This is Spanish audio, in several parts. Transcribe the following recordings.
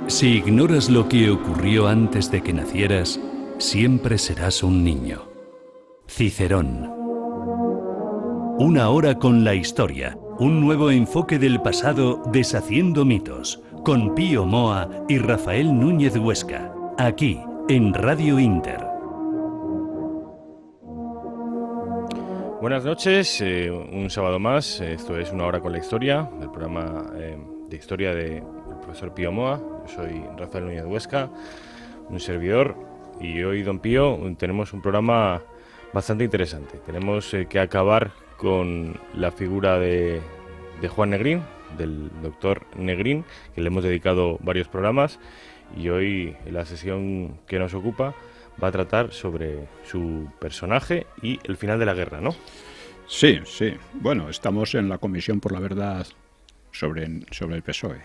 Si ignoras lo que ocurrió antes de que nacieras, siempre serás un niño. Cicerón. Una hora con la historia. Un nuevo enfoque del pasado deshaciendo mitos. Con Pío Moa y Rafael Núñez Huesca. Aquí, en Radio Inter. Buenas noches, un sábado más. Esto es Una hora con la historia, el programa de historia del profesor Pío Moa. Yo soy Rafael Núñez Huesca, un servidor, y hoy, don Pío, tenemos un programa bastante interesante. Tenemos que acabar con la figura de Juan Negrín, del doctor Negrín, que le hemos dedicado varios programas, y hoy la sesión que nos ocupa va a tratar sobre su personaje y el final de la guerra, ¿no? Sí. Bueno, estamos en la Comisión por la Verdad sobre el PSOE.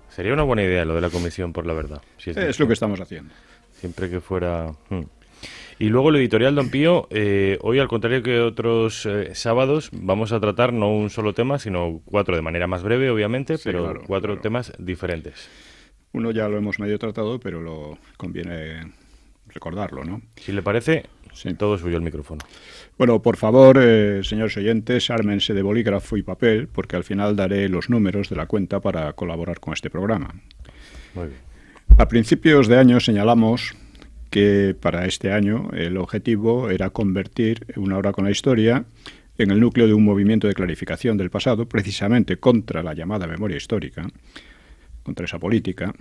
Sería una buena idea lo de la Comisión por la Verdad. Si es lo que estamos haciendo. Siempre que fuera... Y luego el editorial, don Pío, hoy, al contrario que otros sábados, vamos a tratar no un solo tema, sino 4 de manera más breve, obviamente, sí, pero claro, 4 temas diferentes. Uno ya lo hemos medio tratado, pero lo conviene recordarlo, ¿no? Si le parece, sí. Todo suyo el micrófono. Bueno, por favor, señores oyentes, ármense de bolígrafo y papel, porque al final daré los números de la cuenta para colaborar con este programa. Muy bien. A principios de año señalamos que para este año el objetivo era convertir Una hora con la historia en el núcleo de un movimiento de clarificación del pasado, precisamente contra la llamada memoria histórica, contra esa política.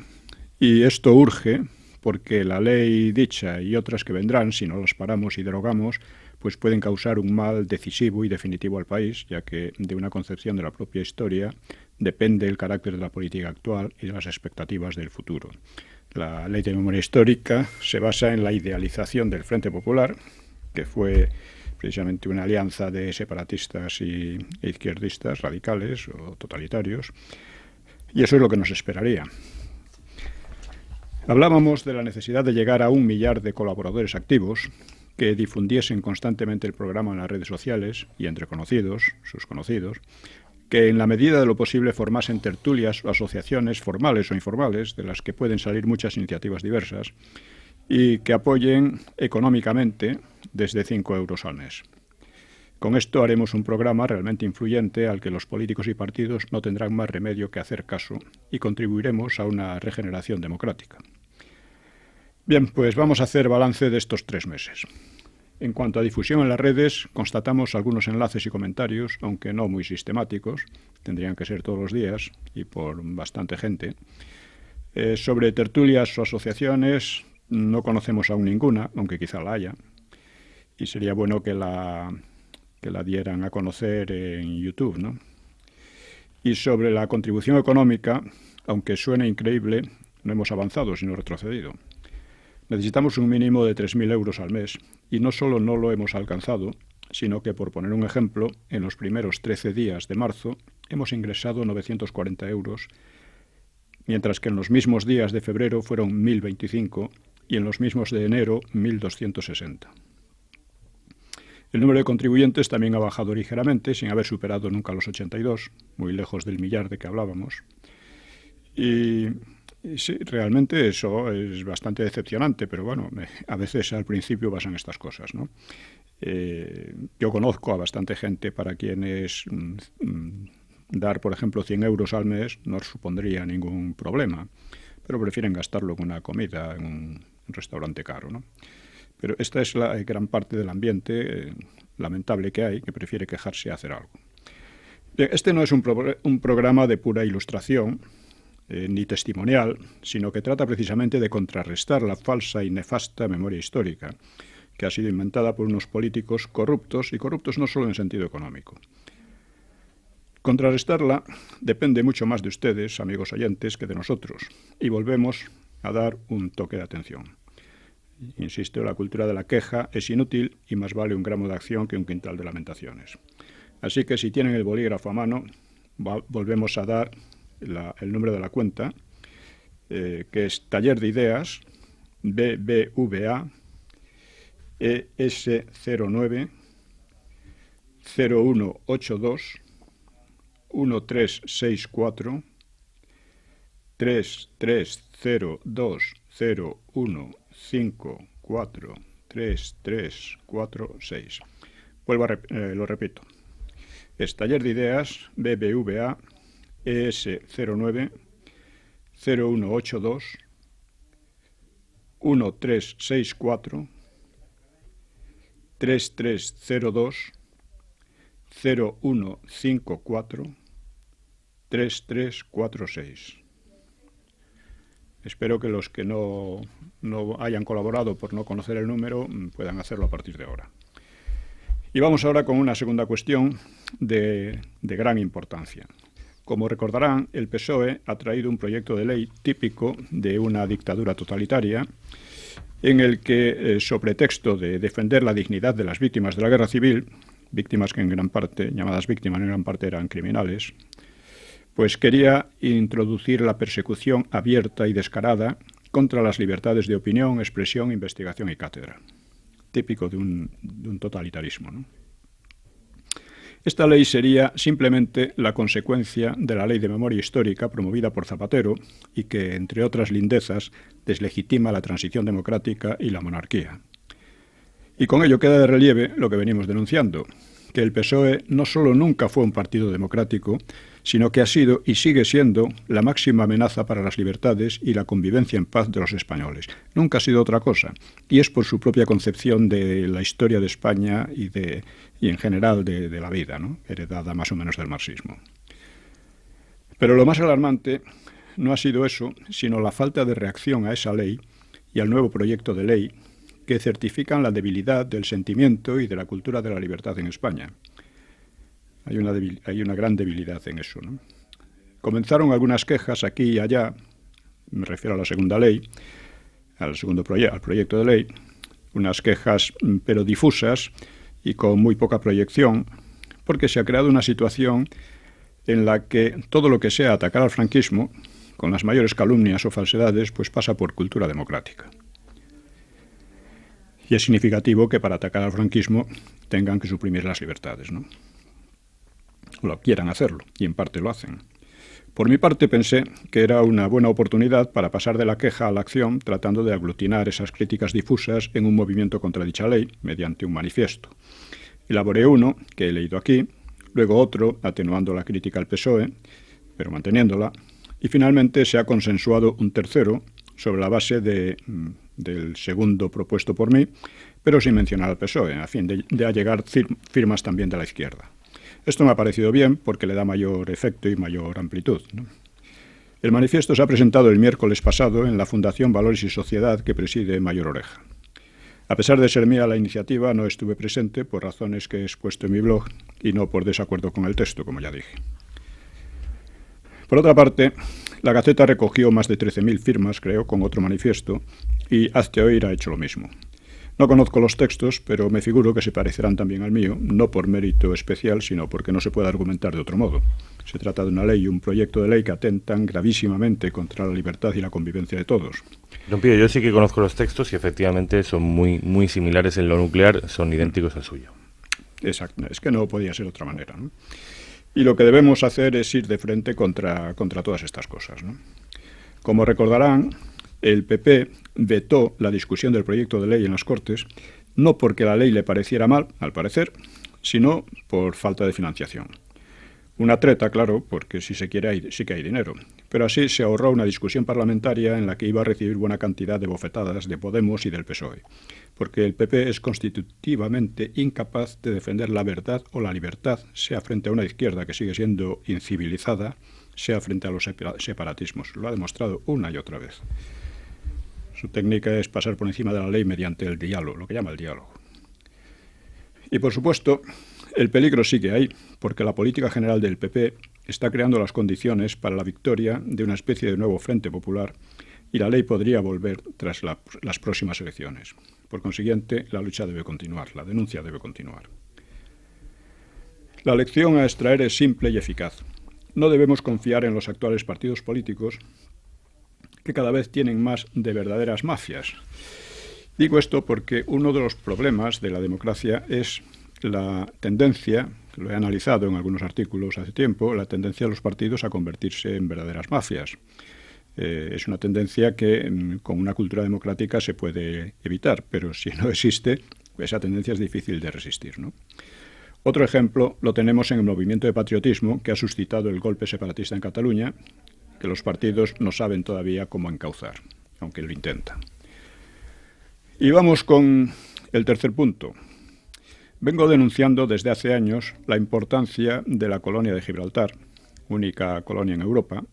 Y esto urge porque la ley dicha y otras que vendrán, si no las paramos y derogamos, pues pueden causar un mal decisivo y definitivo al país, ya que de una concepción de la propia historia depende el carácter de la política actual y de las expectativas del futuro. La ley de memoria histórica se basa en la idealización del Frente Popular, que fue precisamente una alianza de separatistas e izquierdistas radicales o totalitarios, y eso es lo que nos esperaría. Hablábamos de la necesidad de llegar a 1 millar de colaboradores activos que difundiesen constantemente el programa en las redes sociales y entre conocidos, sus conocidos, que en la medida de lo posible formasen tertulias o asociaciones formales o informales, de las que pueden salir muchas iniciativas diversas, y que apoyen económicamente desde 5 euros al mes. Con esto haremos un programa realmente influyente al que los políticos y partidos no tendrán más remedio que hacer caso y contribuiremos a una regeneración democrática. Bien, pues vamos a hacer balance de estos 3 meses. En cuanto a difusión en las redes, constatamos algunos enlaces y comentarios, aunque no muy sistemáticos, tendrían que ser todos los días y por bastante gente. Sobre tertulias o asociaciones no conocemos aún ninguna, aunque quizá la haya, y sería bueno que la dieran a conocer en YouTube, ¿no? Y sobre la contribución económica, aunque suene increíble, no hemos avanzado, sino retrocedido. Necesitamos un mínimo de 3.000 euros al mes, y no solo no lo hemos alcanzado, sino que, por poner un ejemplo, en los primeros 13 días de marzo hemos ingresado 940 euros, mientras que en los mismos días de febrero fueron 1.025 y en los mismos de enero 1.260. El número de contribuyentes también ha bajado ligeramente, sin haber superado nunca los 82, muy lejos del millar de que hablábamos. Y sí, realmente eso es bastante decepcionante, pero bueno, a veces al principio pasan estas cosas, ¿no? Yo conozco a bastante gente para quienes dar, por ejemplo, 100 euros al mes no supondría ningún problema, pero prefieren gastarlo en una comida en un restaurante caro, ¿no? Pero esta es la gran parte del ambiente lamentable que hay, que prefiere quejarse y hacer algo. Bien, este no es un programa de pura ilustración, ni testimonial, sino que trata precisamente de contrarrestar la falsa y nefasta memoria histórica, que ha sido inventada por unos políticos corruptos, y corruptos no solo en sentido económico. Contrarrestarla depende mucho más de ustedes, amigos oyentes, que de nosotros, y volvemos a dar un toque de atención. Insisto, la cultura de la queja es inútil y más vale un gramo de acción que un quintal de lamentaciones. Así que si tienen el bolígrafo a mano, volvemos a dar el número de la cuenta, que es Taller de Ideas, BBVA, ES09 0182 1364 33015433436. Lo repito. Es Taller de Ideas BBVA ES09 0182 1364 3302 0154 3346. Espero que los que no hayan colaborado por no conocer el número puedan hacerlo a partir de ahora. Y vamos ahora con una segunda cuestión de gran importancia. Como recordarán, el PSOE ha traído un proyecto de ley típico de una dictadura totalitaria en el que, sobre texto de defender la dignidad de las víctimas de la guerra civil, víctimas que llamadas víctimas en gran parte eran criminales, pues quería introducir la persecución abierta y descarada contra las libertades de opinión, expresión, investigación y cátedra. Típico de un totalitarismo, ¿no? Esta ley sería simplemente la consecuencia de la Ley de Memoria Histórica promovida por Zapatero y que, entre otras lindezas, deslegitima la transición democrática y la monarquía. Y con ello queda de relieve lo que venimos denunciando, que el PSOE no solo nunca fue un partido democrático, sino que ha sido y sigue siendo la máxima amenaza para las libertades y la convivencia en paz de los españoles. Nunca ha sido otra cosa, y es por su propia concepción de la historia de España y en general de la vida, ¿no?, heredada más o menos del marxismo. Pero lo más alarmante no ha sido eso, sino la falta de reacción a esa ley y al nuevo proyecto de ley que certifican la debilidad del sentimiento y de la cultura de la libertad en España. Hay una gran debilidad en eso, ¿no? Comenzaron algunas quejas aquí y allá, me refiero a la segunda ley, al proyecto de ley, unas quejas pero difusas y con muy poca proyección, porque se ha creado una situación en la que todo lo que sea atacar al franquismo, con las mayores calumnias o falsedades, pues pasa por cultura democrática. Y es significativo que para atacar al franquismo tengan que suprimir las libertades, ¿no? O quieran hacerlo, y en parte lo hacen. Por mi parte pensé que era una buena oportunidad para pasar de la queja a la acción, tratando de aglutinar esas críticas difusas en un movimiento contra dicha ley, mediante un manifiesto. Elaboré uno, que he leído aquí, luego otro, atenuando la crítica al PSOE, pero manteniéndola, y finalmente se ha consensuado un tercero, sobre la base del segundo propuesto por mí, pero sin mencionar al PSOE, a fin de allegar firmas también de la izquierda. Esto me ha parecido bien porque le da mayor efecto y mayor amplitud, ¿no? El manifiesto se ha presentado el miércoles pasado en la Fundación Valores y Sociedad que preside Mayor Oreja. A pesar de ser mía la iniciativa, no estuve presente por razones que he expuesto en mi blog y no por desacuerdo con el texto, como ya dije. Por otra parte, la Gaceta recogió más de 13.000 firmas, creo, con otro manifiesto, y Hazte Oír ha hecho lo mismo. No conozco los textos, pero me figuro que se parecerán también al mío, no por mérito especial, sino porque no se puede argumentar de otro modo. Se trata de una ley y un proyecto de ley que atentan gravísimamente contra la libertad y la convivencia de todos. Don Pío, yo sí que conozco los textos y efectivamente son muy similares en lo nuclear, son idénticos al suyo. Exacto, es que no podía ser de otra manera, ¿no? Y lo que debemos hacer es ir de frente contra todas estas cosas, ¿no? Como recordarán, el PP vetó la discusión del proyecto de ley en las Cortes, no porque la ley le pareciera mal, al parecer, sino por falta de financiación. Una treta, claro, porque si se quiere sí que hay dinero, pero así se ahorró una discusión parlamentaria en la que iba a recibir buena cantidad de bofetadas de Podemos y del PSOE, porque el PP es constitutivamente incapaz de defender la verdad o la libertad, sea frente a una izquierda que sigue siendo incivilizada, sea frente a los separatismos. Lo ha demostrado una y otra vez. Su técnica es pasar por encima de la ley mediante el diálogo, lo que llama el diálogo. Y por supuesto, el peligro sigue ahí, porque la política general del PP está creando las condiciones para la victoria de una especie de nuevo Frente Popular y la ley podría volver tras las próximas elecciones. Por consiguiente, la lucha debe continuar, la denuncia debe continuar. La lección a extraer es simple y eficaz. No debemos confiar en los actuales partidos políticos que cada vez tienen más de verdaderas mafias. Digo esto porque uno de los problemas de la democracia es la tendencia, lo he analizado en algunos artículos hace tiempo, la tendencia de los partidos a convertirse en verdaderas mafias. Es una tendencia que con una cultura democrática se puede evitar, pero si no existe, esa tendencia es difícil de resistir, ¿no? Otro ejemplo lo tenemos en el movimiento de patriotismo que ha suscitado el golpe separatista en Cataluña, que los partidos no saben todavía cómo encauzar, aunque lo intentan. Y vamos con el tercer punto. Vengo denunciando desde hace años la importancia de la colonia de Gibraltar, única colonia en Europa,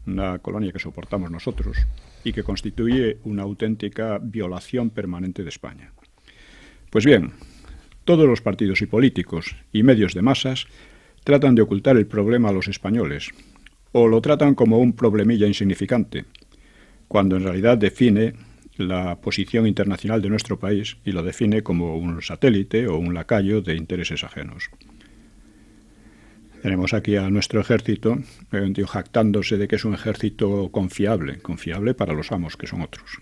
una colonia que soportamos nosotros y que constituye una auténtica violación permanente de España. Pues bien, todos los partidos y políticos y medios de masas tratan de ocultar el problema a los españoles o lo tratan como un problemilla insignificante, cuando en realidad define la posición internacional de nuestro país y lo define como un satélite o un lacayo de intereses ajenos. Tenemos aquí a nuestro ejército jactándose de que es un ejército confiable para los amos, que son otros.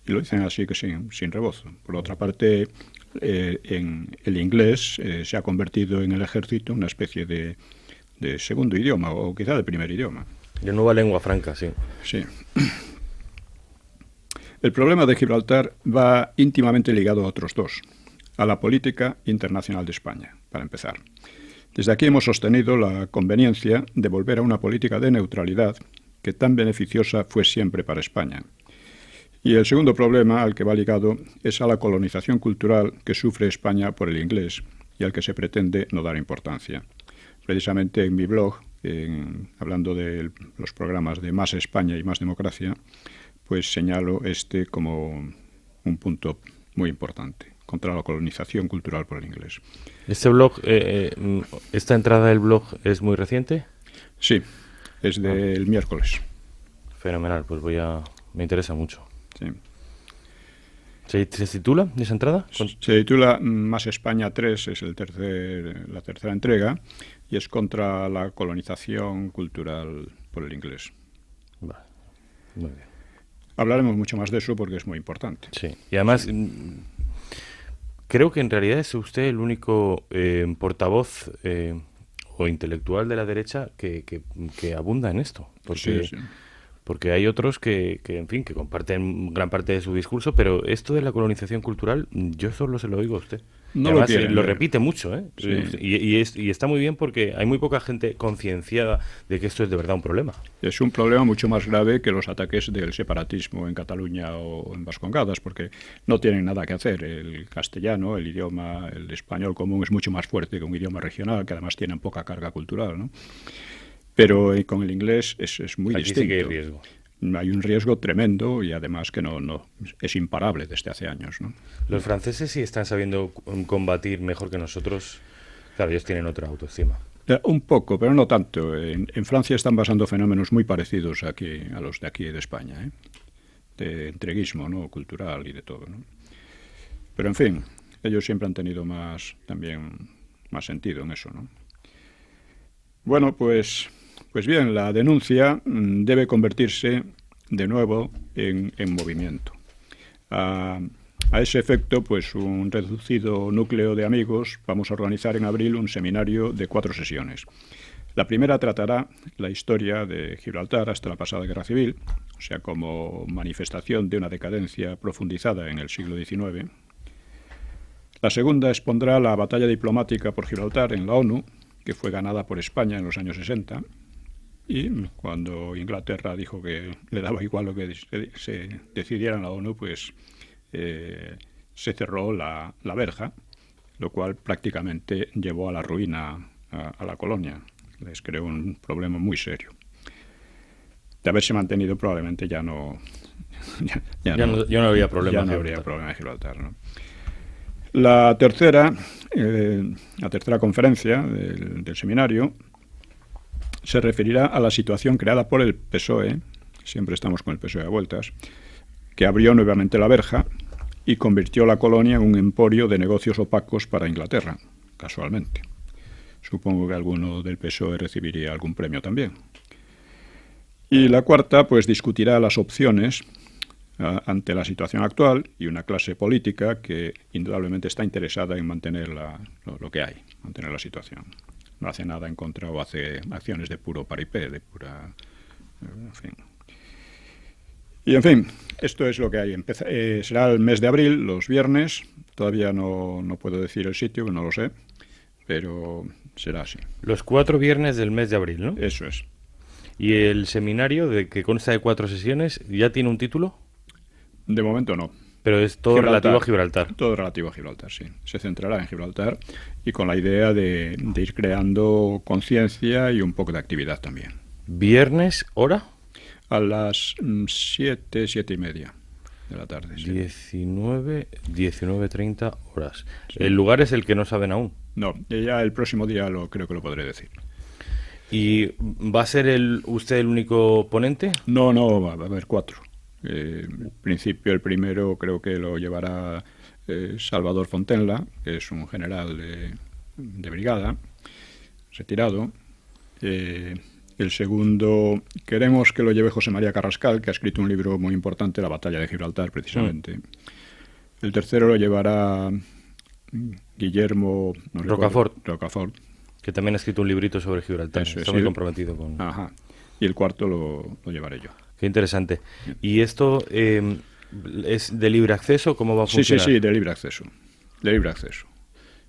Y lo dicen así que sin rebozo. Por otra parte, en el inglés se ha convertido en el ejército una especie de segundo idioma o quizá de primer idioma. De nueva lengua franca, sí. Sí. El problema de Gibraltar va íntimamente ligado a otros dos, a la política internacional de España, para empezar. Desde aquí hemos sostenido la conveniencia de volver a una política de neutralidad que tan beneficiosa fue siempre para España. Y el segundo problema al que va ligado es a la colonización cultural que sufre España por el inglés y al que se pretende no dar importancia. Precisamente en mi blog, hablando de los programas de Más España y Más Democracia, pues señalo este como un punto muy importante, contra la colonización cultural por el inglés. ¿Este blog, esta entrada del blog es muy reciente? Sí, es del miércoles. Fenomenal, pues me interesa mucho. Sí. ¿Se titula esa entrada? Se titula Más España 3, es la tercera entrega, y es contra la colonización cultural por el inglés. Vale, muy bien. Hablaremos mucho más de eso porque es muy importante. Sí, y además creo que en realidad es usted el único portavoz o intelectual de la derecha que abunda en esto. Porque, sí. Porque hay otros que, en fin, que comparten gran parte de su discurso, pero esto de la colonización cultural, yo solo se lo oigo a usted. No además, lo repite mucho, ¿eh? Sí. Y está muy bien porque hay muy poca gente concienciada de que esto es de verdad un problema. Es un problema mucho más grave que los ataques del separatismo en Cataluña o en Vascongadas, porque no tienen nada que hacer. El castellano, el idioma, el español común es mucho más fuerte que un idioma regional, que además tienen poca carga cultural, ¿no? Pero con el inglés es muy Aquí distinto. Sí que hay riesgo. Hay un riesgo tremendo y además que no es imparable desde hace años, ¿no? Los franceses sí están sabiendo combatir mejor que nosotros. Claro, ellos tienen otra autoestima. Un poco, pero no tanto. En Francia están pasando fenómenos muy parecidos aquí a los de aquí de España, ¿eh? De entreguismo, ¿no? Cultural y de todo, ¿no? Pero en fin, ellos siempre han tenido más sentido en eso, ¿no? Bueno, pues bien, la denuncia debe convertirse de nuevo en movimiento. A ese efecto, pues un reducido núcleo de amigos vamos a organizar en abril un seminario de 4 sesiones. La primera tratará la historia de Gibraltar hasta la pasada Guerra Civil, o sea, como manifestación de una decadencia profundizada en el siglo XIX. La segunda expondrá la batalla diplomática por Gibraltar en la ONU, que fue ganada por España en los años 60, y cuando Inglaterra dijo que le daba igual lo que se decidiera en la ONU, pues se cerró la verja, lo cual prácticamente llevó a la ruina a la colonia. Les creó un problema muy serio. De haberse mantenido probablemente ya no habría problema. Ya no habría problema de Gibraltar, ¿no? La tercera conferencia del seminario se referirá a la situación creada por el PSOE, siempre estamos con el PSOE a vueltas, que abrió nuevamente la verja y convirtió la colonia en un emporio de negocios opacos para Inglaterra, casualmente. Supongo que alguno del PSOE recibiría algún premio también. Y la cuarta, pues discutirá las opciones ante la situación actual y una clase política que indudablemente está interesada en mantener lo que hay, mantener la situación. No hace nada en contra o hace acciones de puro paripé, de pura En fin. Y en fin, esto es lo que hay. Será el mes de abril, los viernes. Todavía no puedo decir el sitio, que no lo sé, pero será así. Los 4 viernes del mes de abril, ¿no? Eso es. ¿Y el seminario, que consta de 4 sesiones, ya tiene un título? De momento no. Pero es todo relativo a Gibraltar. Todo relativo a Gibraltar, sí. Se centrará en Gibraltar y con la idea de ir creando conciencia y un poco de actividad también. ¿Viernes, hora? A las 7:30 de la tarde. Sí. 19:30 horas. Sí. El lugar es el que no saben aún. No, ya el próximo día creo que lo podré decir. ¿Y va a ser usted el único ponente? No, va a haber 4. En principio el primero creo que lo llevará Salvador Fontenla, que es un general de brigada, retirado. El segundo queremos que lo lleve José María Carrascal, que ha escrito un libro muy importante, La batalla de Gibraltar, precisamente. El tercero lo llevará Guillermo Rocafort, que también ha escrito un librito sobre Gibraltar. Está muy comprometido con... Ajá. Y el cuarto lo llevaré yo. Qué interesante. ¿Y esto es de libre acceso? ¿Cómo va a funcionar? Sí, de libre acceso. De libre acceso.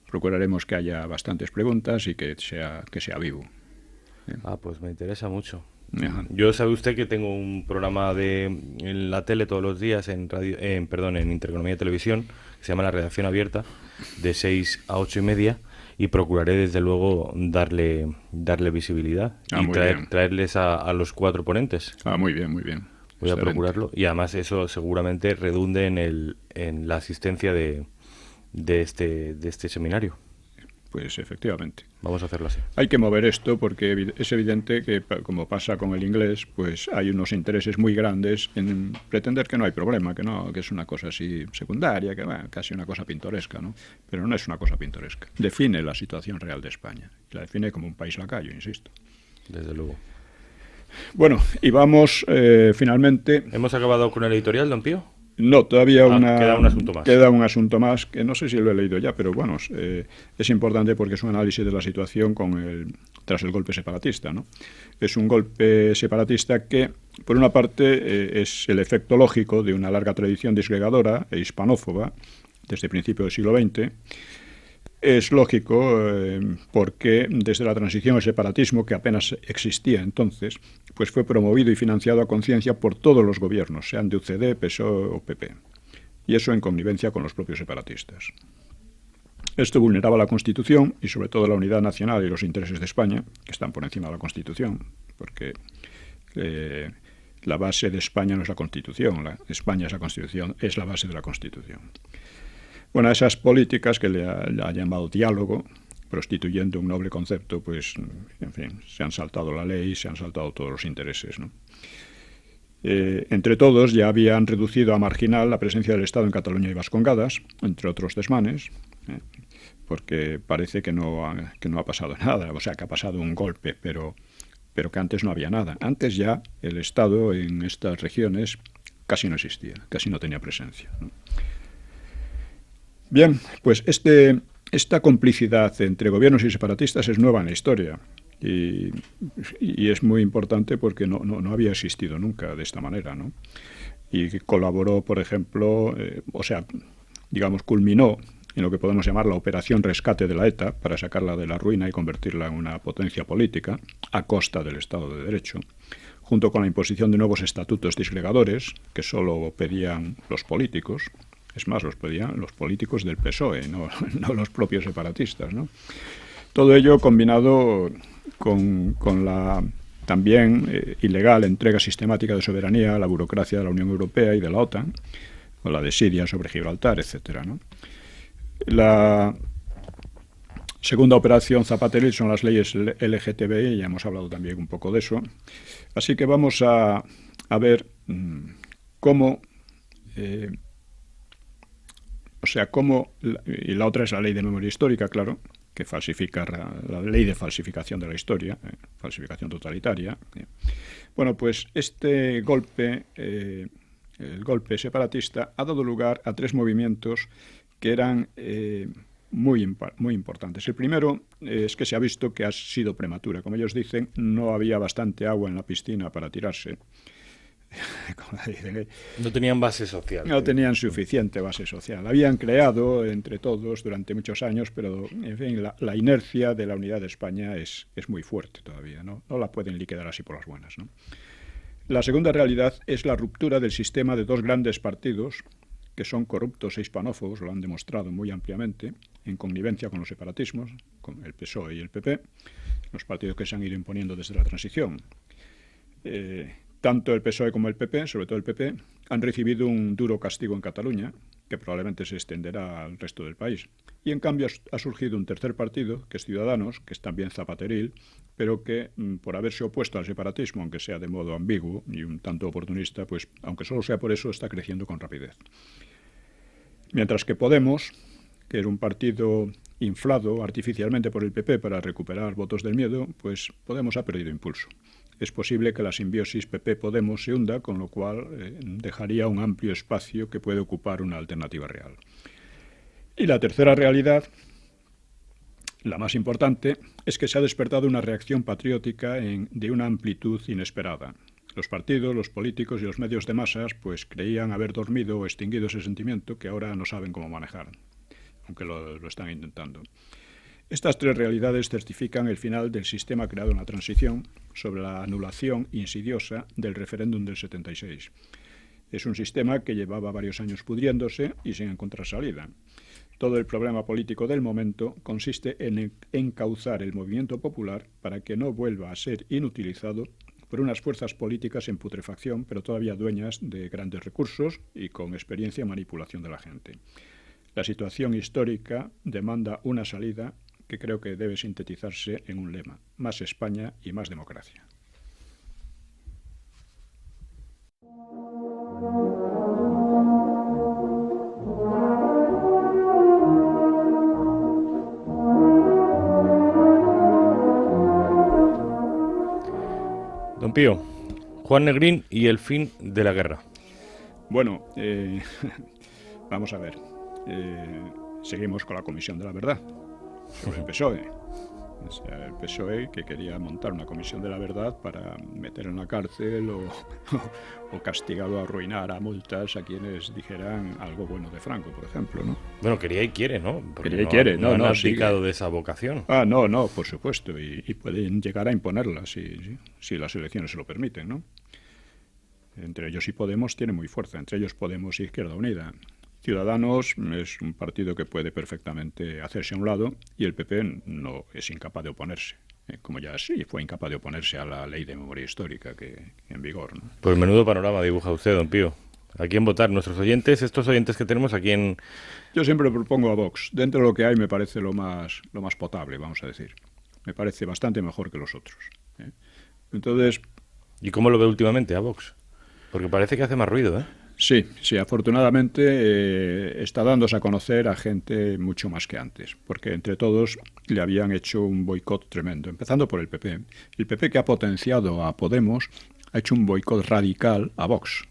Procuraremos que haya bastantes preguntas y que sea vivo. Pues me interesa mucho. Ajá. Yo sabe usted que tengo un programa en la tele todos los días, en Intereconomía y Televisión, que se llama La Redacción Abierta, de 6 a 8:30, y procuraré desde luego darle visibilidad y traerles a los 4 ponentes. Muy bien. Voy Excelente. a procurarlo, y además eso seguramente redunde en la asistencia de este seminario. Pues efectivamente. Vamos a hacerlo así. Hay que mover esto porque es evidente que, como pasa con el inglés, pues hay unos intereses muy grandes en pretender que no hay problema, que es una cosa así secundaria, que casi una cosa pintoresca, ¿no? Pero no es una cosa pintoresca. Define la situación real de España. Y la define como un país lacayo, insisto. Desde luego. Bueno, y vamos finalmente... ¿Hemos acabado con el editorial, don Pío? No, todavía queda un asunto más. Queda un asunto más, que no sé si lo he leído ya, pero bueno, es importante porque es un análisis de la situación tras el golpe separatista, ¿no? Es un golpe separatista que, por una parte, es el efecto lógico de una larga tradición disgregadora e hispanófoba desde principios del siglo XX. Es lógico porque desde la transición al separatismo, que apenas existía entonces, pues fue promovido y financiado a conciencia por todos los gobiernos, sean de UCD, PSOE o PP, y eso en connivencia con los propios separatistas. Esto vulneraba la Constitución y sobre todo la unidad nacional y los intereses de España, que están por encima de la Constitución, porque la base de España no es la Constitución, España es la Constitución, es la base de la Constitución. Bueno, esas políticas que le ha llamado diálogo, prostituyendo un noble concepto, pues, en fin, se han saltado la ley, se han saltado todos los intereses, ¿no? Entre todos ya habían reducido a marginal la presencia del Estado en Cataluña y Vascongadas, entre otros desmanes, porque parece que no ha pasado nada, o sea, que ha pasado un golpe, pero que antes no había nada. Antes ya el Estado en estas regiones casi no existía, casi no tenía presencia, ¿no? Bien, pues esta complicidad entre gobiernos y separatistas es nueva en la historia y es muy importante porque no había existido nunca de esta manera, ¿no? Y colaboró, por ejemplo, culminó en lo que podemos llamar la operación rescate de la ETA para sacarla de la ruina y convertirla en una potencia política a costa del Estado de Derecho, junto con la imposición de nuevos estatutos disgregadores que solo pedían los políticos. Es más, los pedían los políticos del PSOE, no los propios separatistas, ¿no? Todo ello combinado con la también ilegal entrega sistemática de soberanía a la burocracia de la Unión Europea y de la OTAN, o la desidia sobre Gibraltar, etcétera, ¿no? La segunda operación Zapateril son las leyes LGTBI, ya hemos hablado también un poco de eso. Así que vamos a ver cómo... y la otra es la ley de memoria histórica, claro, que falsifica la ley de falsificación de la historia, falsificación totalitaria. Bueno, pues este golpe, el golpe separatista, ha dado lugar a 3 movimientos que eran muy importantes. El primero es que se ha visto que ha sido prematura. Como ellos dicen, no había bastante agua en la piscina para tirarse. Como dicen, no tenían base social. No tenían suficiente base social. Habían creado entre todos durante muchos años, pero en fin, la inercia de la unidad de España es muy fuerte todavía. No la pueden liquidar así por las buenas, ¿no? La segunda realidad es la ruptura del sistema de dos grandes partidos que son corruptos e hispanófobos, lo han demostrado muy ampliamente, en connivencia con los separatismos, con el PSOE y el PP, los partidos que se han ido imponiendo desde la transición. Tanto el PSOE como el PP, sobre todo el PP, han recibido un duro castigo en Cataluña, que probablemente se extenderá al resto del país. Y en cambio ha surgido un tercer partido, que es Ciudadanos, que es también zapateril, pero que por haberse opuesto al separatismo, aunque sea de modo ambiguo y un tanto oportunista, pues aunque solo sea por eso, está creciendo con rapidez. Mientras que Podemos, que era un partido inflado artificialmente por el PP para recuperar votos del miedo, pues Podemos ha perdido impulso. Es posible que la simbiosis PP-Podemos se hunda, con lo cual dejaría un amplio espacio que puede ocupar una alternativa real. Y la tercera realidad, la más importante, es que se ha despertado una reacción patriótica de una amplitud inesperada. Los partidos, los políticos y los medios de masas pues creían haber dormido o extinguido ese sentimiento que ahora no saben cómo manejar, aunque lo están intentando. Estas tres realidades certifican el final del sistema creado en la transición sobre la anulación insidiosa del referéndum del 76. Es un sistema que llevaba varios años pudriéndose y sin encontrar salida. Todo el problema político del momento consiste en encauzar el movimiento popular para que no vuelva a ser inutilizado por unas fuerzas políticas en putrefacción, pero todavía dueñas de grandes recursos y con experiencia en manipulación de la gente. La situación histórica demanda una salida que creo que debe sintetizarse en un lema: más España y más democracia. Don Pío, Juan Negrín y el fin de la guerra. Bueno, vamos a ver. Seguimos con la Comisión de la Verdad sobre el PSOE. O sea, el PSOE que quería montar una comisión de la verdad para meter en la cárcel o castigar o arruinar a multas a quienes dijeran algo bueno de Franco, por ejemplo, ¿no? Bueno, quería y quiere, ¿no? Porque quería y quiere, no han abdicado sigue de esa vocación. No, por supuesto, y pueden llegar a imponerla si las elecciones se lo permiten, ¿no? Entre ellos y Podemos tiene muy fuerza, entre ellos Podemos y Izquierda Unida. Ciudadanos es un partido que puede perfectamente hacerse a un lado y el PP no es incapaz de oponerse, como ya sí fue incapaz de oponerse a la ley de memoria histórica que en vigor, ¿no? Pues menudo panorama dibuja usted, don Pío. ¿A quién votar? Nuestros oyentes, estos oyentes que tenemos, ¿a quién? Yo siempre propongo a Vox. Dentro de lo que hay me parece lo más potable, vamos a decir. Me parece bastante mejor que los otros, ¿eh? Entonces... ¿Y cómo lo ve últimamente a Vox? Porque parece que hace más ruido, ¿eh? Sí, afortunadamente está dándose a conocer a gente mucho más que antes, porque entre todos le habían hecho un boicot tremendo, empezando por el PP. El PP, que ha potenciado a Podemos, ha hecho un boicot radical a Vox.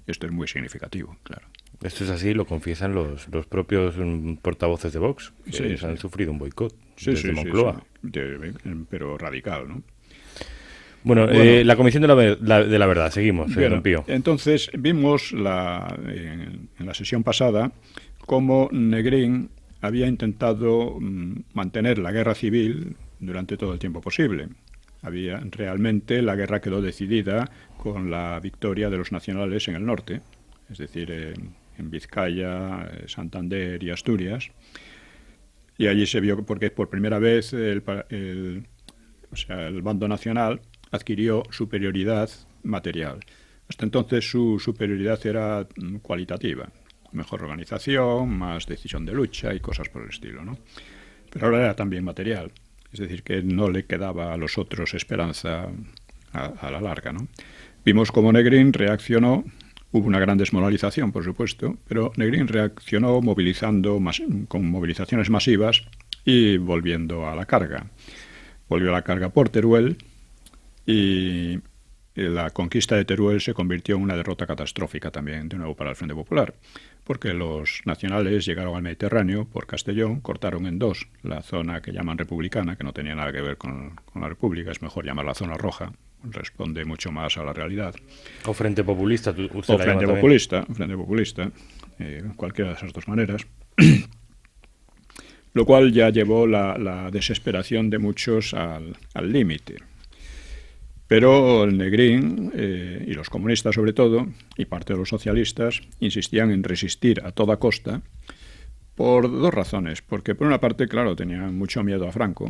Esto es muy significativo, claro. Esto es así, lo confiesan los propios portavoces de Vox, que han sufrido un boicot desde Moncloa. Pero radical, ¿no? Bueno, la Comisión de la Verdad, seguimos, don Pío. Entonces, vimos en la sesión pasada cómo Negrín había intentado mantener la guerra civil durante todo el tiempo posible. Realmente la guerra quedó decidida con la victoria de los nacionales en el norte, es decir, en Vizcaya, Santander y Asturias. Y allí se vio porque por primera vez el bando nacional adquirió superioridad material. Hasta entonces su superioridad era cualitativa, mejor organización, más decisión de lucha y cosas por el estilo, ¿no? Pero ahora era también material, es decir, que no le quedaba a los otros esperanza a la larga, ¿no? Vimos cómo Negrín reaccionó, hubo una gran desmoralización, por supuesto, pero Negrín reaccionó con movilizaciones masivas y volviendo a la carga. Volvió a la carga por Teruel y la conquista de Teruel se convirtió en una derrota catastrófica también, de nuevo, para el Frente Popular, porque los nacionales llegaron al Mediterráneo por Castellón, cortaron en dos la zona que llaman republicana, que no tenía nada que ver con la república, es mejor llamarla zona roja, responde mucho más a la realidad. O Frente Populista, usted o la Frente llama Populista, Frente Populista, cualquiera de esas dos maneras. Lo cual ya llevó la desesperación de muchos al límite. Pero el Negrín, y los comunistas sobre todo, y parte de los socialistas, insistían en resistir a toda costa por dos razones. Porque por una parte, claro, tenían mucho miedo a Franco,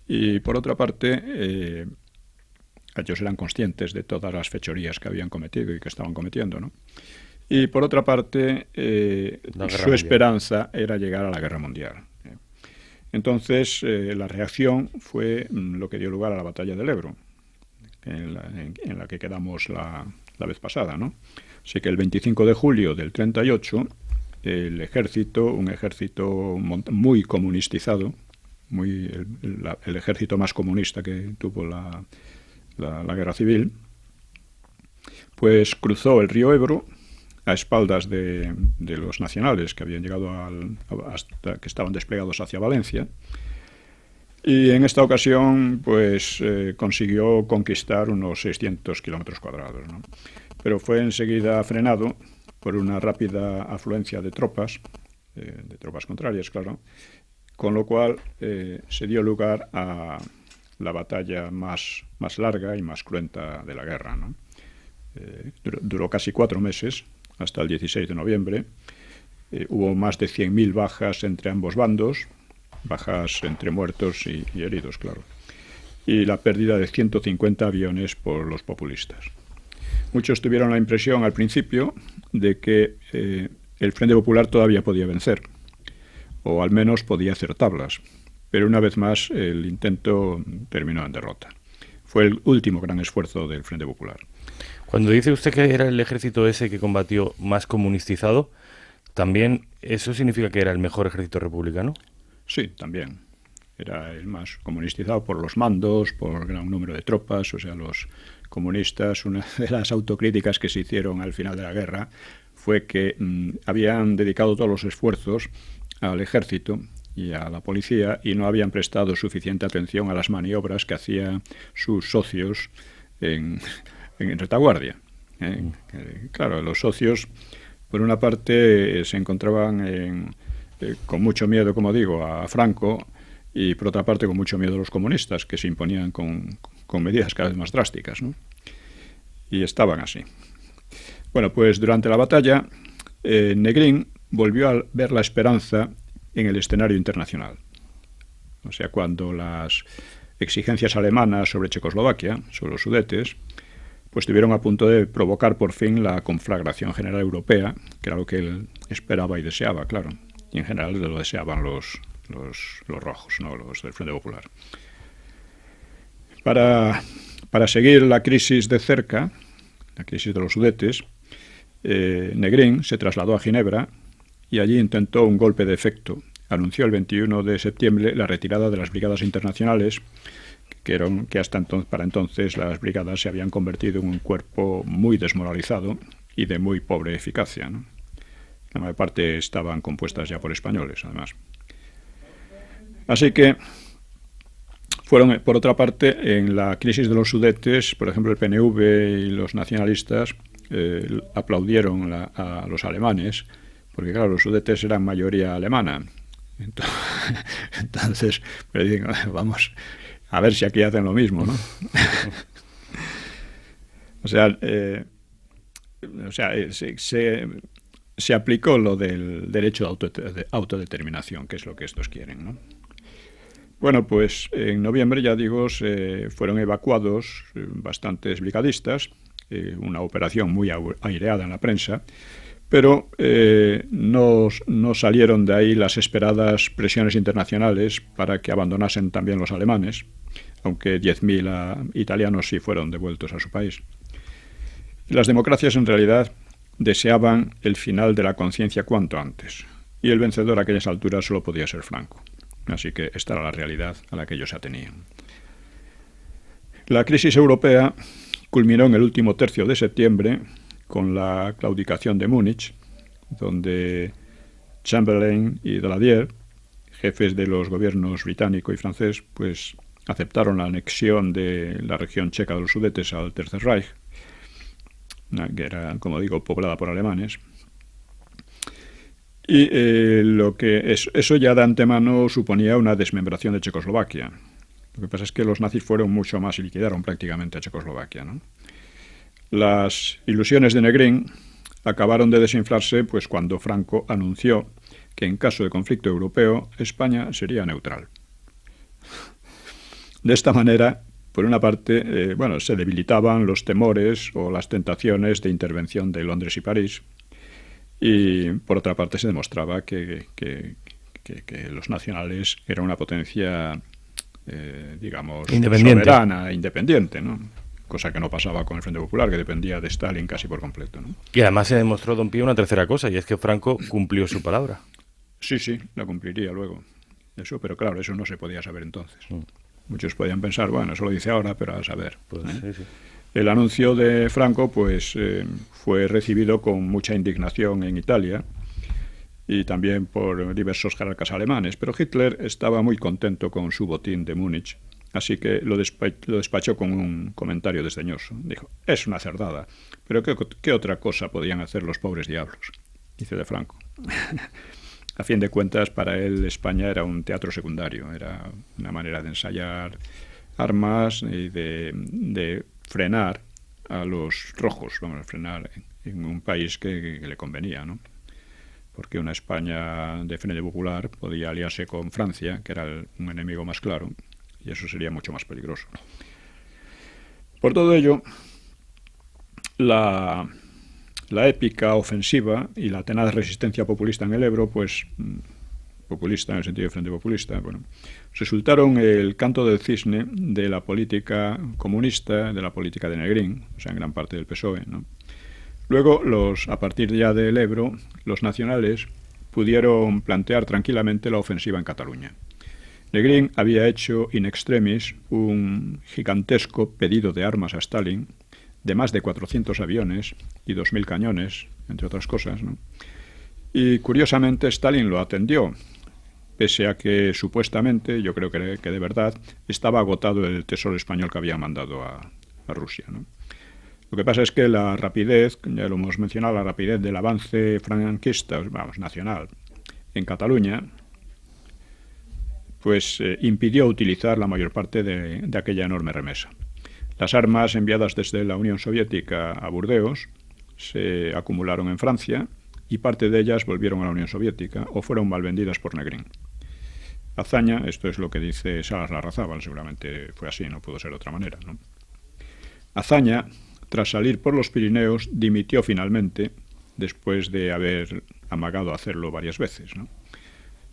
y por otra parte, ellos eran conscientes de todas las fechorías que habían cometido y que estaban cometiendo, ¿no? Y por otra parte, su esperanza era llegar a la guerra mundial. Entonces, la reacción fue lo que dio lugar a la batalla del Ebro, en la que quedamos la vez pasada, ¿no? Así que el 25 de julio del 38, el ejército, un ejército muy comunistizado, el ejército más comunista que tuvo la guerra civil, pues cruzó el río Ebro a espaldas de los nacionales que habían llegado hasta que estaban desplegados hacia Valencia. Y en esta ocasión, pues consiguió conquistar unos 600 kilómetros cuadrados, ¿no? Pero fue enseguida frenado por una rápida afluencia de tropas contrarias, claro, con lo cual se dio lugar a la batalla más larga y más cruenta de la guerra, ¿no? Duró casi 4 meses, hasta el 16 de noviembre. Hubo más de 100.000 bajas entre ambos bandos, bajas entre muertos y heridos, claro, y la pérdida de 150 aviones por los populistas. Muchos tuvieron la impresión al principio de que el Frente Popular todavía podía vencer, o al menos podía hacer tablas, pero una vez más el intento terminó en derrota. Fue el último gran esfuerzo del Frente Popular. Cuando dice usted que era el ejército ese que combatió más comunistizado, ¿también eso significa que era el mejor ejército republicano? Sí, también. Era el más comunistizado por los mandos, por gran número de tropas. O sea, los comunistas, una de las autocríticas que se hicieron al final de la guerra fue que habían dedicado todos los esfuerzos al ejército y a la policía y no habían prestado suficiente atención a las maniobras que hacían sus socios en retaguardia. Claro, los socios, por una parte, se encontraban con mucho miedo, como digo, a Franco, y por otra parte con mucho miedo a los comunistas, que se imponían con medidas cada vez más drásticas, ¿no? Y estaban así. Bueno, pues durante la batalla, Negrín volvió a ver la esperanza en el escenario internacional. O sea, cuando las exigencias alemanas sobre Checoslovaquia, sobre los Sudetes, pues estuvieron a punto de provocar por fin la conflagración general europea, que era lo que él esperaba y deseaba, claro. Y en general lo deseaban los rojos, ¿no? Los del Frente Popular. Para seguir la crisis de cerca, la crisis de los Sudetes, Negrín se trasladó a Ginebra y allí intentó un golpe de efecto. Anunció el 21 de septiembre la retirada de las brigadas internacionales, que hasta para entonces las brigadas se habían convertido en un cuerpo muy desmoralizado y de muy pobre eficacia, ¿no? La mayor parte estaban compuestas ya por españoles, además. Así que fueron, por otra parte, en la crisis de los Sudetes, por ejemplo, el PNV y los nacionalistas aplaudieron a los alemanes, porque, claro, los Sudetes eran mayoría alemana. Entonces, pues dicen, vamos a ver si aquí hacen lo mismo, ¿no? O sea, se aplicó lo del derecho de autodeterminación, que es lo que estos quieren, ¿no? Bueno, pues en noviembre, ya digo, fueron evacuados bastantes brigadistas, una operación muy aireada en la prensa, pero no salieron de ahí las esperadas presiones internacionales para que abandonasen también los alemanes, aunque 10.000 italianos sí fueron devueltos a su país. Las democracias, en realidad, deseaban el final de la conciencia cuanto antes, y el vencedor a aquellas alturas solo podía ser Franco. Así que esta era la realidad a la que ellos se atenían. La crisis europea culminó en el último tercio de septiembre con la claudicación de Múnich, donde Chamberlain y Daladier, jefes de los gobiernos británico y francés, pues aceptaron la anexión de la región checa de los Sudetes al Tercer Reich, que era, como digo, poblada por alemanes. Y eso ya de antemano suponía una desmembración de Checoslovaquia. Lo que pasa es que los nazis fueron mucho más y liquidaron prácticamente a Checoslovaquia, ¿no? Las ilusiones de Negrín acabaron de desinflarse pues cuando Franco anunció que en caso de conflicto europeo España sería neutral. De esta manera, por una parte, se debilitaban los temores o las tentaciones de intervención de Londres y París, y por otra parte se demostraba que los nacionales eran una potencia, digamos, soberana, independiente, ¿no? Cosa que no pasaba con el Frente Popular, que dependía de Stalin casi por completo, ¿no? Y además se demostró, don Pío, una tercera cosa, y es que Franco cumplió su palabra. Sí, la cumpliría luego. Eso, pero claro, eso no se podía saber entonces. Muchos podían pensar, bueno, eso lo dice ahora, pero a saber. Pues, sí. El anuncio de Franco pues fue recibido con mucha indignación en Italia y también por diversos jerarcas alemanes, pero Hitler estaba muy contento con su botín de Múnich, así que lo despachó con un comentario desdeñoso. Dijo, es una cerdada, pero ¿qué otra cosa podían hacer los pobres diablos? Dice de Franco. A fin de cuentas, para él España era un teatro secundario, era una manera de ensayar armas y de frenar a los rojos, vamos a frenar en un país que le convenía, ¿no? Porque una España de Frente Popular podía aliarse con Francia, que era un enemigo más claro, y eso sería mucho más peligroso. Por todo ello, la épica ofensiva y la tenaz resistencia populista en el Ebro, pues populista en el sentido de Frente Populista, resultaron el canto del cisne de la política comunista, de la política de Negrín, o sea, en gran parte del PSOE, ¿no? Luego, a partir ya del Ebro, los nacionales pudieron plantear tranquilamente la ofensiva en Cataluña. Negrín había hecho in extremis un gigantesco pedido de armas a Stalin, de más de 400 aviones y 2.000 cañones, entre otras cosas, ¿no? Y curiosamente Stalin lo atendió, pese a que supuestamente, yo creo que de verdad, estaba agotado el tesoro español que había mandado a Rusia, ¿no? Lo que pasa es que la rapidez, ya lo hemos mencionado, la rapidez del avance franquista, nacional, en Cataluña, pues impidió utilizar la mayor parte de aquella enorme remesa. Las armas enviadas desde la Unión Soviética a Burdeos se acumularon en Francia y parte de ellas volvieron a la Unión Soviética o fueron malvendidas por Negrín. Hazaña, esto es lo que dice Salas Larrazábal, seguramente fue así, no pudo ser de otra manera, ¿no? Hazaña, tras salir por los Pirineos, dimitió finalmente, después de haber amagado a hacerlo varias veces, ¿no?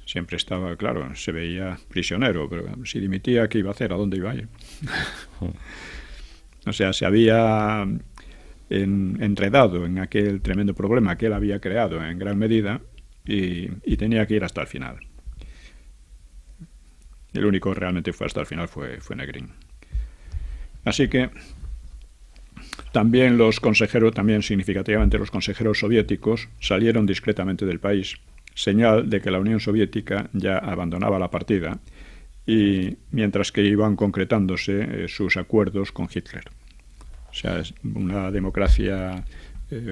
Siempre estaba, claro, se veía prisionero, pero si dimitía, ¿qué iba a hacer? ¿A dónde iba a ir? O sea, se había enredado en aquel tremendo problema que él había creado en gran medida y tenía que ir hasta el final. El único que realmente fue hasta el final fue Negrín. Así que también significativamente los consejeros soviéticos salieron discretamente del país, señal de que la Unión Soviética ya abandonaba la partida, y mientras que iban concretándose sus acuerdos con Hitler. O sea, una democracia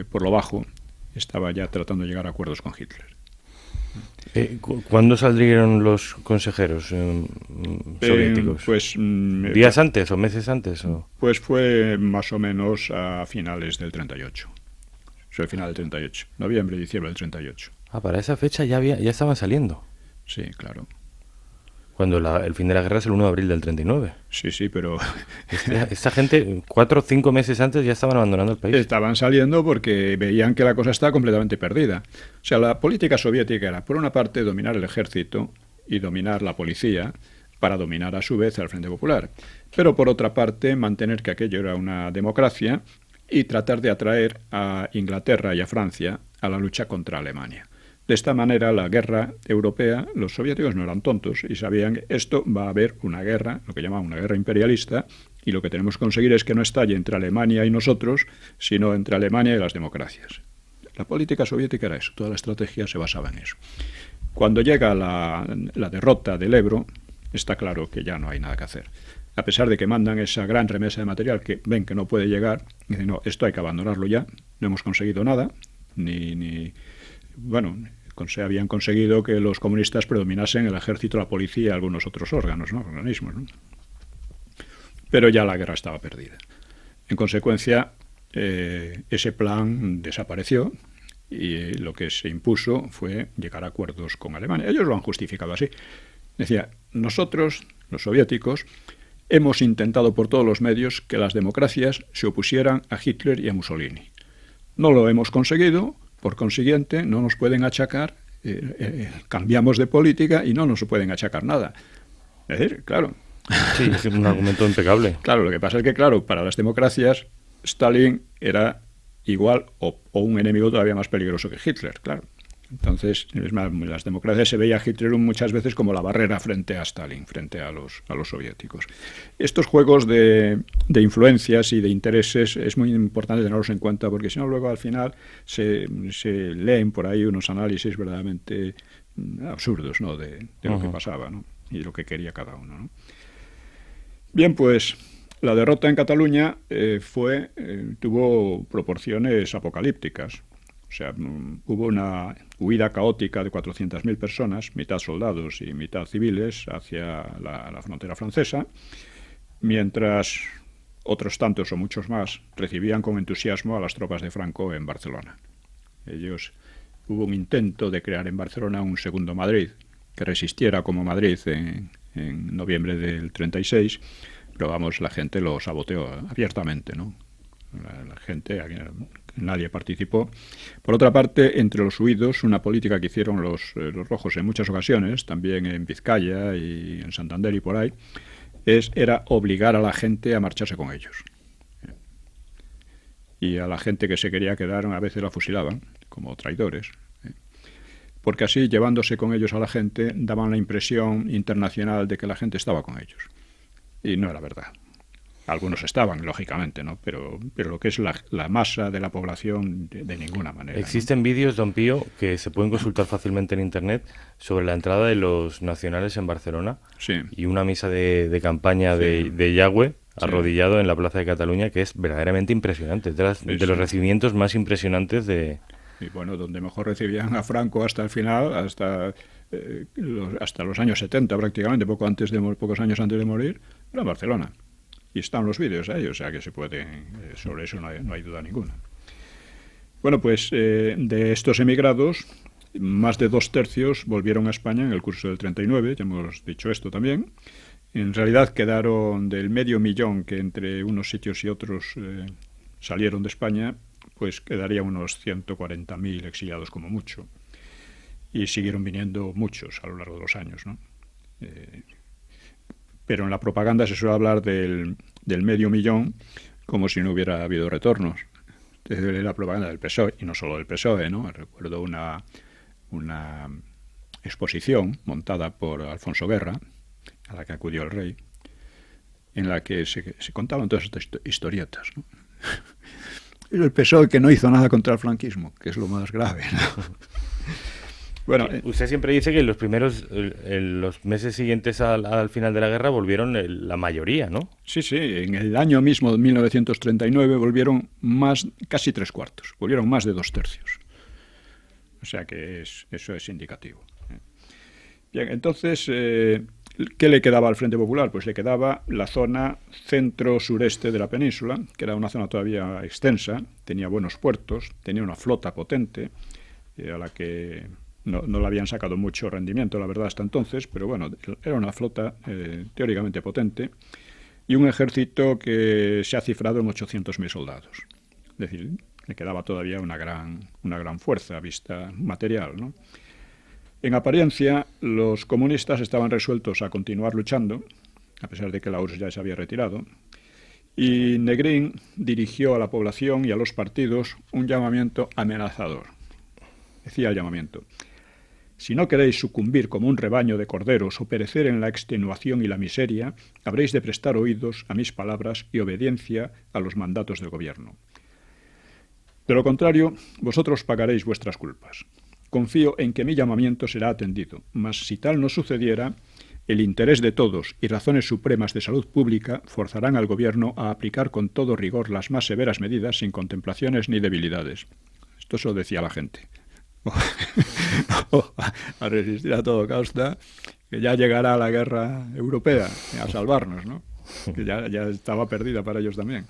por lo bajo estaba ya tratando de llegar a acuerdos con Hitler. ¿Cuándo saldrían los consejeros soviéticos? ¿Días antes o meses antes? Pues fue más o menos a finales del 38. Fue final del 38. Noviembre, diciembre del 38. Para esa fecha ya estaban saliendo. Sí, claro. Cuando el fin de la guerra es el 1 de abril del 39. Sí, pero Esta gente, 4 o 5 meses antes ya estaban abandonando el país. Estaban saliendo porque veían que la cosa estaba completamente perdida. O sea, la política soviética era, por una parte, dominar el ejército y dominar la policía para dominar a su vez al Frente Popular. Pero por otra parte, mantener que aquello era una democracia y tratar de atraer a Inglaterra y a Francia a la lucha contra Alemania. De esta manera, la guerra europea, los soviéticos no eran tontos y sabían que esto va a haber una guerra, lo que llamaban una guerra imperialista, y lo que tenemos que conseguir es que no estalle entre Alemania y nosotros, sino entre Alemania y las democracias. La política soviética era eso, toda la estrategia se basaba en eso. Cuando llega la derrota del Ebro, está claro que ya no hay nada que hacer. A pesar de que mandan esa gran remesa de material que ven que no puede llegar, dicen, no, esto hay que abandonarlo ya, no hemos conseguido nada, habían conseguido que los comunistas predominasen el ejército, la policía y algunos otros órganos, ¿no? Organismos, ¿no? Pero ya la guerra estaba perdida. En consecuencia, ese plan desapareció y lo que se impuso fue llegar a acuerdos con Alemania. Ellos lo han justificado así. Decía, nosotros, los soviéticos, hemos intentado por todos los medios que las democracias se opusieran a Hitler y a Mussolini. No lo hemos conseguido, por consiguiente no nos pueden achacar, cambiamos de política y no nos pueden achacar nada. Es decir, claro. Sí, es un argumento impecable. Claro, lo que pasa es que, claro, para las democracias Stalin era igual o un enemigo todavía más peligroso que Hitler, claro. Entonces, es más, las democracias se veía a Hitler muchas veces como la barrera frente a Stalin, frente a los soviéticos. Estos juegos de influencias y de intereses es muy importante tenerlos en cuenta, porque si no luego al final se leen por ahí unos análisis verdaderamente absurdos, ¿no? de lo que pasaba, ¿no? Y lo que quería cada uno, ¿no? Bien, pues la derrota en Cataluña tuvo proporciones apocalípticas. O sea, hubo una huida caótica de 400.000 personas, mitad soldados y mitad civiles, hacia la frontera francesa, mientras otros tantos o muchos más recibían con entusiasmo a las tropas de Franco en Barcelona. Hubo un intento de crear en Barcelona un segundo Madrid, que resistiera como Madrid en noviembre del 36, pero vamos, la gente lo saboteó abiertamente, ¿no? La gente, nadie participó. Por otra parte, entre los huidos, una política que hicieron los rojos en muchas ocasiones, también en Vizcaya y en Santander y por ahí, era obligar a la gente a marcharse con ellos. Y a la gente que se quería quedar a veces la fusilaban como traidores, porque así, llevándose con ellos a la gente, daban la impresión internacional de que la gente estaba con ellos. Y no era verdad. Algunos estaban, lógicamente, ¿no? Pero lo que es la masa de la población, de ninguna manera. Existen, ¿no?, vídeos, don Pío, que se pueden consultar fácilmente en Internet sobre la entrada de los nacionales en Barcelona. Sí. Y una misa de campaña, sí, de Yagüe, arrodillado, sí, en la Plaza de Cataluña, que es verdaderamente impresionante. De los recibimientos más impresionantes de... Y bueno, donde mejor recibían a Franco hasta el final, hasta los años 70 prácticamente, pocos años antes de morir, era en Barcelona. Y están los vídeos ahí, o sea que se pueden, sobre eso no hay duda ninguna. Bueno, pues de estos emigrados, más de 2/3 volvieron a España en el curso del 39, ya hemos dicho esto también. En realidad quedaron del 500.000 que entre unos sitios y otros salieron de España, pues quedaría unos 140.000 exiliados como mucho. Y siguieron viniendo muchos a lo largo de los años, ¿no? Pero en la propaganda se suele hablar del 500.000 como si no hubiera habido retornos. Desde la propaganda del PSOE, y no solo del PSOE, ¿no? Recuerdo una exposición montada por Alfonso Guerra, a la que acudió el rey, en la que se contaban todas estas historietas, ¿no? Y el PSOE que no hizo nada contra el franquismo, que es lo más grave, ¿no? Bueno, usted siempre dice que los meses siguientes al final de la guerra volvieron la mayoría, ¿no? Sí, en el año mismo de 1939 volvieron casi 3/4, volvieron más de 2/3. O sea que eso es indicativo. Bien, entonces, ¿qué le quedaba al Frente Popular? Pues le quedaba la zona centro-sureste de la península, que era una zona todavía extensa, tenía buenos puertos, tenía una flota potente, a la que no le habían sacado mucho rendimiento, la verdad, hasta entonces, pero bueno, era una flota teóricamente potente y un ejército que se ha cifrado en 800.000 soldados. Es decir, le quedaba todavía una gran fuerza vista material, ¿no? En apariencia, los comunistas estaban resueltos a continuar luchando, a pesar de que la URSS ya se había retirado, y Negrín dirigió a la población y a los partidos un llamamiento amenazador. Decía el llamamiento: Si no queréis sucumbir como un rebaño de corderos o perecer en la extenuación y la miseria, habréis de prestar oídos a mis palabras y obediencia a los mandatos del gobierno. De lo contrario, vosotros pagaréis vuestras culpas. Confío en que mi llamamiento será atendido, mas si tal no sucediera, el interés de todos y razones supremas de salud pública forzarán al gobierno a aplicar con todo rigor las más severas medidas sin contemplaciones ni debilidades. Esto se lo decía la gente. A resistir a todo costa, que ya llegará la guerra europea a salvarnos, ¿no? Que ya estaba perdida para ellos también.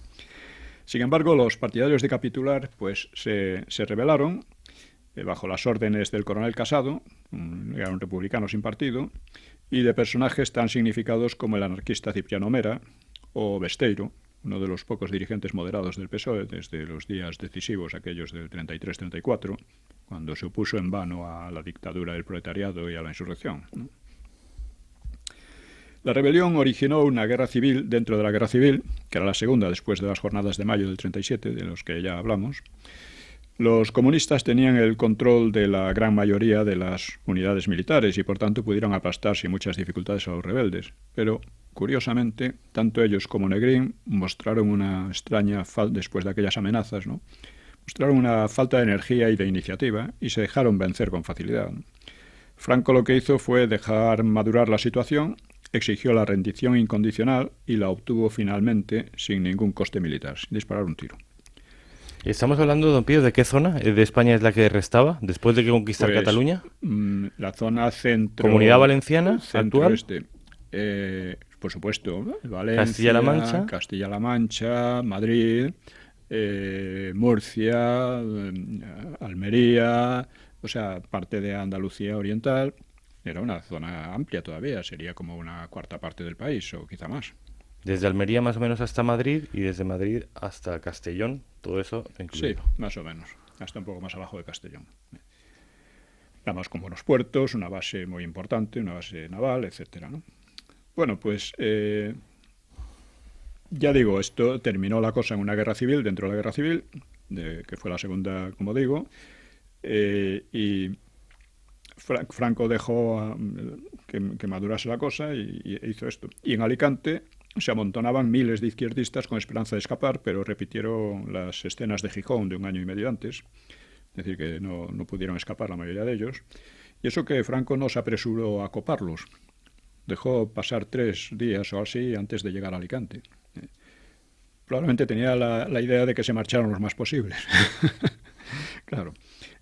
Sin embargo, los partidarios de capitular pues se rebelaron bajo las órdenes del coronel Casado, era un republicano sin partido, y de personajes tan significados como el anarquista Cipriano Mera o Besteiro, uno de los pocos dirigentes moderados del PSOE desde los días decisivos, aquellos del 33-34, cuando se opuso en vano a la dictadura del proletariado y a la insurrección, ¿no? La rebelión originó una guerra civil dentro de la guerra civil, que era la segunda después de las jornadas de mayo del 37, de los que ya hablamos. Los comunistas tenían el control de la gran mayoría de las unidades militares y por tanto pudieron aplastar sin muchas dificultades a los rebeldes. Pero, curiosamente, tanto ellos como Negrín mostraron una extraña después de aquellas amenazas, ¿no? Mostraron una falta de energía y de iniciativa y se dejaron vencer con facilidad. Franco lo que hizo fue dejar madurar la situación, exigió la rendición incondicional y la obtuvo finalmente sin ningún coste militar, sin disparar un tiro. Estamos hablando, don Pío, ¿de qué zona de España es la que restaba después de que conquistar Cataluña? La zona centro... ¿Comunidad Valenciana actual? Por supuesto, Valencia, Castilla-La Mancha, Madrid, Murcia, Almería, o sea, parte de Andalucía Oriental. Era una zona amplia todavía, sería como una cuarta parte del país o quizá más. Desde Almería más o menos hasta Madrid y desde Madrid hasta Castellón, todo eso incluido. Sí, más o menos, hasta un poco más abajo de Castellón. Además con buenos puertos, una base muy importante, una base naval, etcétera, ¿no? Bueno, pues ya digo, esto terminó la cosa en una guerra civil, dentro de la guerra civil, que fue la segunda, como digo, y Franco dejó que madurase la cosa y hizo esto. Y en Alicante se amontonaban miles de izquierdistas con esperanza de escapar, pero repitieron las escenas de Gijón de un año y medio antes, es decir, que no pudieron escapar la mayoría de ellos. Y eso que Franco no se apresuró a coparlos, dejó pasar 3 días o así antes de llegar a Alicante. Probablemente tenía la idea de que se marcharan los más posibles. Claro.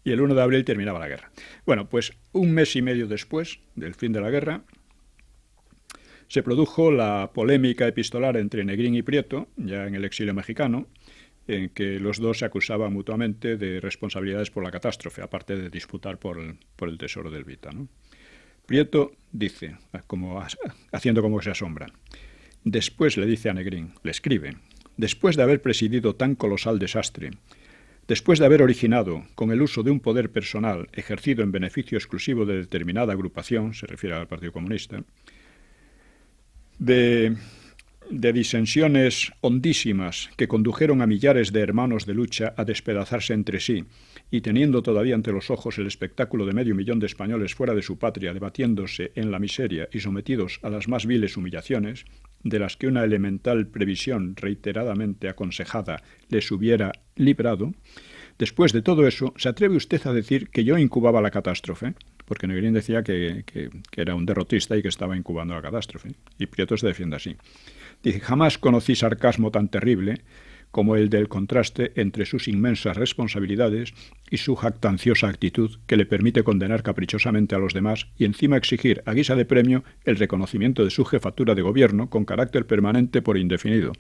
Y el 1 de abril terminaba la guerra. Bueno, pues un mes y medio después del fin de la guerra, se produjo la polémica epistolar entre Negrín y Prieto, ya en el exilio mexicano, en que los dos se acusaban mutuamente de responsabilidades por la catástrofe, aparte de disputar por el tesoro del Vita, ¿no? Prieto dice, haciendo como que se asombra, después le dice a Negrín, le escribe, después de haber presidido tan colosal desastre, después de haber originado, con el uso de un poder personal ejercido en beneficio exclusivo de determinada agrupación, se refiere al Partido Comunista, de disensiones hondísimas que condujeron a millares de hermanos de lucha a despedazarse entre sí, y teniendo todavía ante los ojos el espectáculo de 500.000 de españoles fuera de su patria debatiéndose en la miseria y sometidos a las más viles humillaciones, de las que una elemental previsión reiteradamente aconsejada les hubiera librado, después de todo eso, ¿se atreve usted a decir que yo incubaba la catástrofe? Porque Negrín decía que era un derrotista y que estaba incubando la catástrofe. Y Prieto se defiende así. Dice, jamás conocí sarcasmo tan terrible como el del contraste entre sus inmensas responsabilidades y su jactanciosa actitud que le permite condenar caprichosamente a los demás y encima exigir, a guisa de premio, el reconocimiento de su jefatura de gobierno con carácter permanente por indefinido.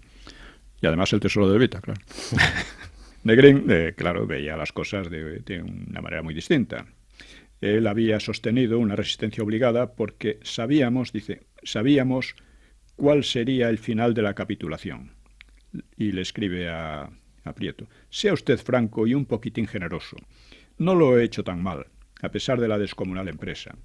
Y además el tesoro de Vita, claro. Negrín, claro, veía las cosas de una manera muy distinta. Él había sostenido una resistencia obligada porque sabíamos cuál sería el final de la capitulación. Y le escribe a Prieto, sea usted franco y un poquitín generoso. No lo he hecho tan mal, a pesar de la descomunal empresa.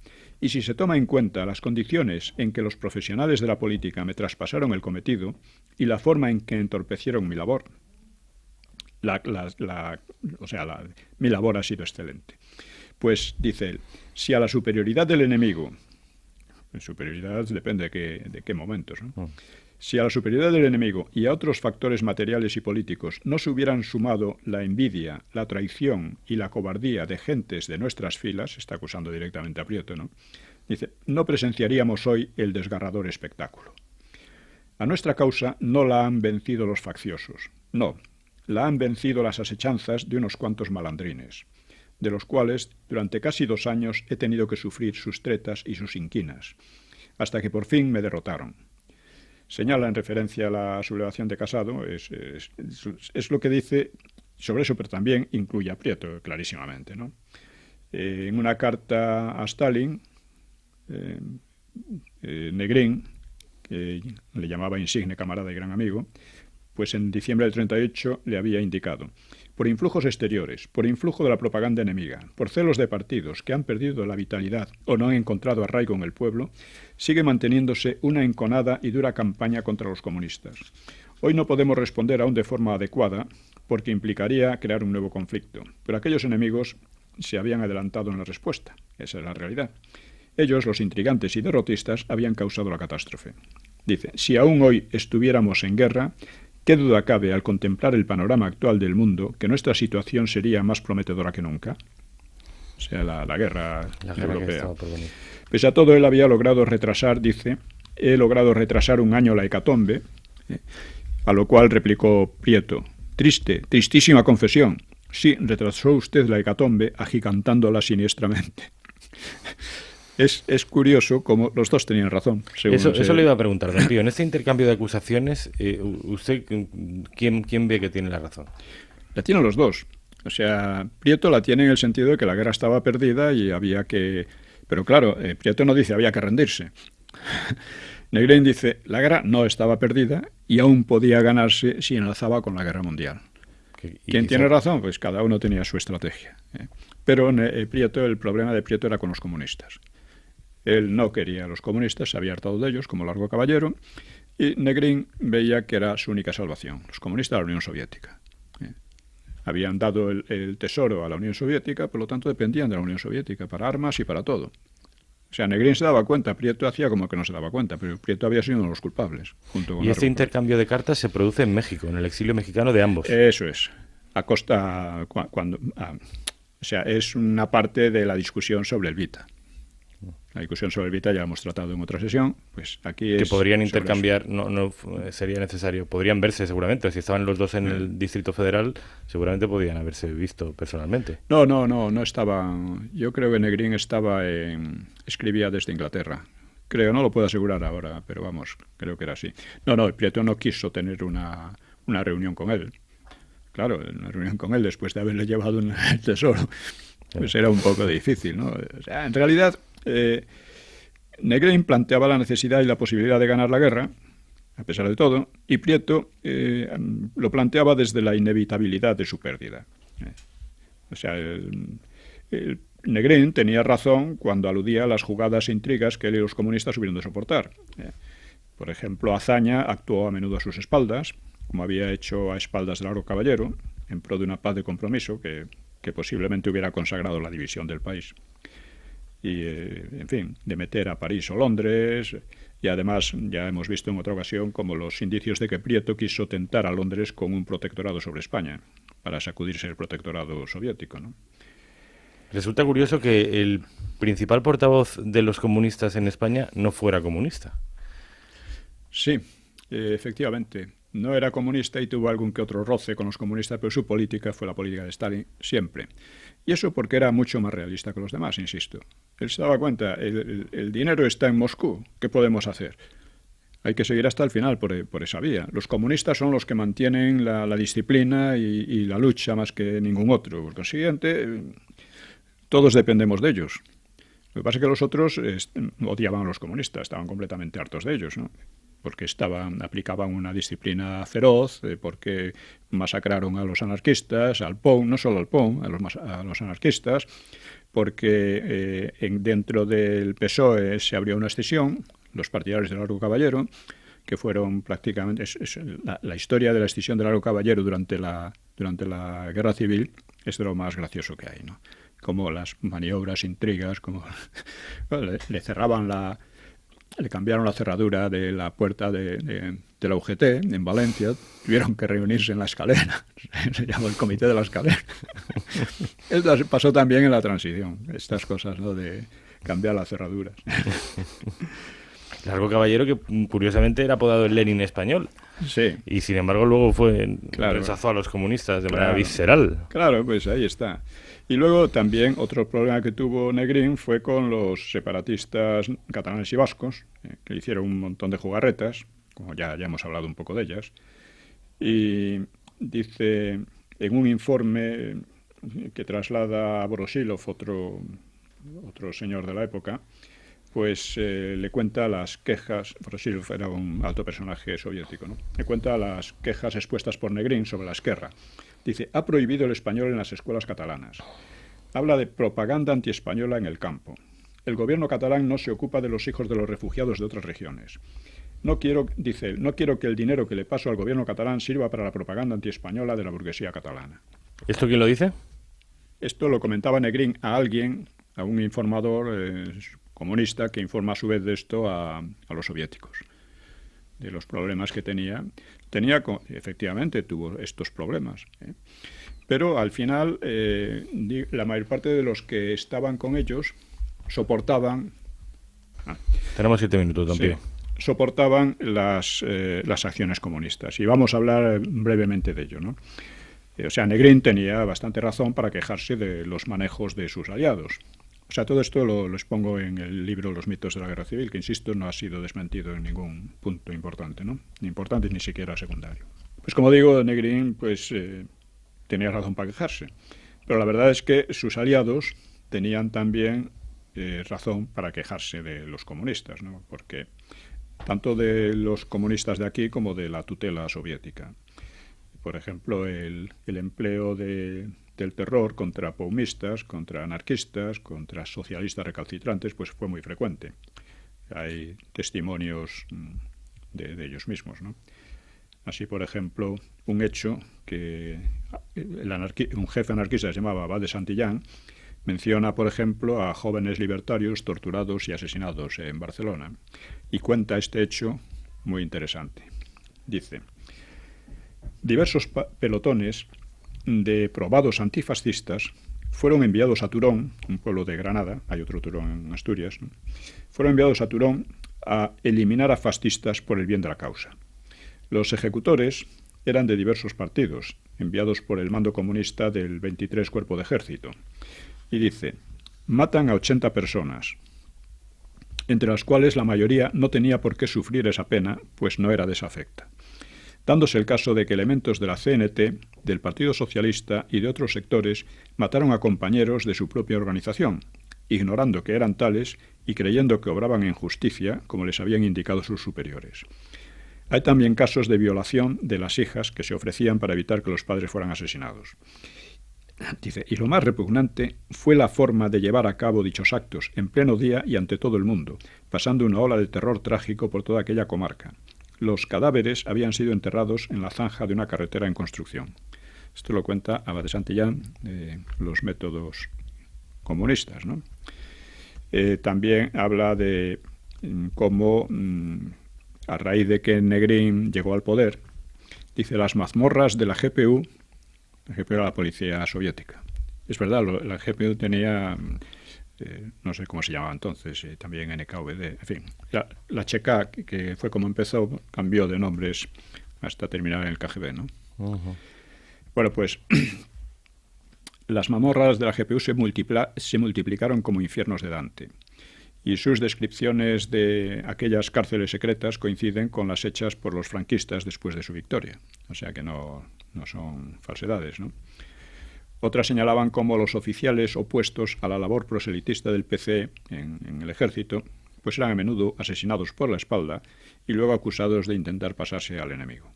Y si se toma en cuenta las condiciones en que los profesionales de la política me traspasaron el cometido y la forma en que entorpecieron mi labor, mi labor ha sido excelente. Pues dice él, si a la superioridad del enemigo, superioridad depende de qué momentos, ¿no? Si a la superioridad del enemigo y a otros factores materiales y políticos no se hubieran sumado la envidia, la traición y la cobardía de gentes de nuestras filas, está acusando directamente a Prieto, ¿no? Dice, no presenciaríamos hoy el desgarrador espectáculo. A nuestra causa no la han vencido los facciosos, no, la han vencido las asechanzas de unos cuantos malandrines, de los cuales durante casi 2 años he tenido que sufrir sus tretas y sus inquinas, hasta que por fin me derrotaron. Señala en referencia a la sublevación de Casado, es lo que dice sobre eso, pero también incluye a Prieto clarísimamente, ¿no? En una carta a Stalin, Negrín, que le llamaba insigne camarada y gran amigo, pues en diciembre del 38 le había indicado: por influjos exteriores, por influjo de la propaganda enemiga, por celos de partidos que han perdido la vitalidad o no han encontrado arraigo en el pueblo, sigue manteniéndose una enconada y dura campaña contra los comunistas. Hoy no podemos responder aún de forma adecuada porque implicaría crear un nuevo conflicto, pero aquellos enemigos se habían adelantado en la respuesta. Esa es la realidad. Ellos, los intrigantes y derrotistas, habían causado la catástrofe. Dice, si aún hoy estuviéramos en guerra, ¿qué duda cabe al contemplar el panorama actual del mundo que nuestra situación sería más prometedora que nunca? O sea, la guerra europea. Pese a todo, él había logrado retrasar, dice, he logrado retrasar 1 año la hecatombe, a lo cual replicó Prieto, tristísima confesión. Sí, retrasó usted la hecatombe agigantándola siniestramente. Es curioso como los dos tenían razón. Eso le iba a preguntar, don Pío. En este intercambio de acusaciones, ¿usted quién ve que tiene la razón? La tienen los dos. O sea, Prieto la tiene en el sentido de que la guerra estaba perdida y había que... Pero claro, Prieto no dice había que rendirse. Negrín dice la guerra no estaba perdida y aún podía ganarse si enlazaba con la guerra mundial. ¿Quién tiene razón? Pues cada uno tenía su estrategia. Pero Prieto, el problema de Prieto era con los comunistas. Él no quería a los comunistas, se había hartado de ellos como Largo Caballero, y Negrín veía que era su única salvación, los comunistas de la Unión Soviética. Habían dado el tesoro a la Unión Soviética, por lo tanto dependían de la Unión Soviética para armas y para todo. O sea, Negrín se daba cuenta, Prieto hacía como que no se daba cuenta, pero Prieto había sido uno de los culpables. Junto con y este intercambio de cartas se produce en México, en el exilio mexicano de ambos. Eso es, a costa... o sea, es una parte de la discusión sobre el Vita. La discusión sobre el Vita ya la hemos tratado en otra sesión, pues aquí es... Que podrían intercambiar, no sería necesario, podrían verse seguramente, si estaban los dos en el Distrito Federal, seguramente podrían haberse visto personalmente. No estaba, yo creo que Negrín escribía desde Inglaterra, creo, no lo puedo asegurar ahora, pero vamos, creo que era así. Prieto no quiso tener una reunión con él, claro, una reunión con él después de haberle llevado el tesoro, pues era un poco difícil, ¿no? O sea, en realidad... Negrín planteaba la necesidad y la posibilidad de ganar la guerra, a pesar de todo, y Prieto lo planteaba desde la inevitabilidad de su pérdida. O sea, Negrín tenía razón cuando aludía a las jugadas e intrigas que él y los comunistas hubieron de soportar. Por ejemplo, Azaña actuó a menudo a sus espaldas, como había hecho a espaldas de Largo Caballero, en pro de una paz de compromiso que posiblemente hubiera consagrado la división del país. Y, en fin, de meter a París o Londres, y además ya hemos visto en otra ocasión como los indicios de que Prieto quiso tentar a Londres con un protectorado sobre España, para sacudirse el protectorado soviético, ¿no? Resulta curioso que el principal portavoz de los comunistas en España no fuera comunista. Sí, efectivamente. No era comunista y tuvo algún que otro roce con los comunistas, pero su política fue la política de Stalin siempre. Y eso porque era mucho más realista que los demás, insisto. Él se daba cuenta, el dinero está en Moscú, ¿qué podemos hacer? Hay que seguir hasta el final por esa vía. Los comunistas son los que mantienen la disciplina y la lucha más que ningún otro. Por consiguiente, todos dependemos de ellos. Lo que pasa es que los otros odiaban a los comunistas, estaban completamente hartos de ellos, ¿no? Porque aplicaban una disciplina feroz, porque masacraron a los anarquistas, al POUM, no solo al POUM, a los anarquistas, porque dentro del PSOE se abrió una escisión, los partidarios de Largo Caballero, que fueron prácticamente... la historia de la escisión de Largo Caballero durante la Guerra Civil es de lo más gracioso que hay, ¿no? como las maniobras, intrigas, como le cerraban le cambiaron la cerradura de la puerta de la UGT en Valencia, tuvieron que reunirse en la escalera, se llamó el comité de la escalera. Esto pasó también en la transición, estas cosas, ¿no?, de cambiar las cerraduras. Largo caballero que curiosamente era apodado el Lenin español. Sí. Y sin embargo luego rechazó a los comunistas de manera visceral. Claro, pues ahí está. Y luego también otro problema que tuvo Negrín fue con los separatistas catalanes y vascos, que hicieron un montón de jugarretas, como ya hemos hablado un poco de ellas. Y dice en un informe que traslada a Voroshilov, otro señor de la época, pues le cuenta las quejas. Voroshilov era un alto personaje soviético, ¿no? Le cuenta las quejas expuestas por Negrín sobre la Esquerra. Dice, ha prohibido el español en las escuelas catalanas. Habla de propaganda antiespañola en el campo. El gobierno catalán no se ocupa de los hijos de los refugiados de otras regiones. No quiero que el dinero que le paso al gobierno catalán sirva para la propaganda antiespañola de la burguesía catalana. ¿Esto quién lo dice? Esto lo comentaba Negrín a alguien, a un informador comunista que informa a su vez de esto a los soviéticos, de los problemas que tenía. Efectivamente tuvo estos problemas, pero al final la mayor parte de los que estaban con ellos soportaban. Tenemos 7 minutos, don Pío. Soportaban las acciones comunistas, y vamos a hablar brevemente de ello, ¿no? O sea, Negrín tenía bastante razón para quejarse de los manejos de sus aliados. O sea, todo esto lo expongo en el libro Los mitos de la guerra civil, que, insisto, no ha sido desmentido en ningún punto importante, ¿no? Ni importante ni siquiera secundario. Pues como digo, Negrín pues tenía razón para quejarse. Pero la verdad es que sus aliados tenían también razón para quejarse de los comunistas, ¿no? Porque tanto de los comunistas de aquí como de la tutela soviética. Por ejemplo, el empleo del terror contra paumistas, contra anarquistas, contra socialistas recalcitrantes, pues fue muy frecuente. Hay testimonios de ellos mismos, ¿no? Así, por ejemplo, un hecho que un jefe anarquista se llamaba Abad de Santillán menciona, por ejemplo, a jóvenes libertarios torturados y asesinados en Barcelona, y cuenta este hecho muy interesante. Dice, diversos pelotones de probados antifascistas fueron enviados a Turón, un pueblo de Granada, hay otro Turón en Asturias, ¿no? Fueron enviados a Turón a eliminar a fascistas por el bien de la causa. Los ejecutores eran de diversos partidos, enviados por el mando comunista del 23 Cuerpo de Ejército. Y dice, matan a 80 personas, entre las cuales la mayoría no tenía por qué sufrir esa pena, pues no era desafecta. Dándose el caso de que elementos de la CNT, del Partido Socialista y de otros sectores mataron a compañeros de su propia organización, ignorando que eran tales y creyendo que obraban en justicia, como les habían indicado sus superiores. Hay también casos de violación de las hijas que se ofrecían para evitar que los padres fueran asesinados. Dice, y lo más repugnante fue la forma de llevar a cabo dichos actos en pleno día y ante todo el mundo, pasando una ola de terror trágico por toda aquella comarca. Los cadáveres habían sido enterrados en la zanja de una carretera en construcción. Esto lo cuenta Abad de Santillán, los métodos comunistas, ¿no? También habla de cómo, a raíz de que Negrín llegó al poder, dice, las mazmorras de la GPU era la policía soviética. Es verdad, la GPU tenía, no sé cómo se llamaba entonces, también NKVD, en fin. La checa, que fue como empezó, cambió de nombres hasta terminar en el KGB, ¿no? Uh-huh. Bueno, pues las mazmorras de la GPU se multiplicaron como infiernos de Dante. Y sus descripciones de aquellas cárceles secretas coinciden con las hechas por los franquistas después de su victoria. O sea que no son falsedades, ¿no? Otras señalaban cómo los oficiales opuestos a la labor proselitista del PC en el ejército, pues eran a menudo asesinados por la espalda y luego acusados de intentar pasarse al enemigo.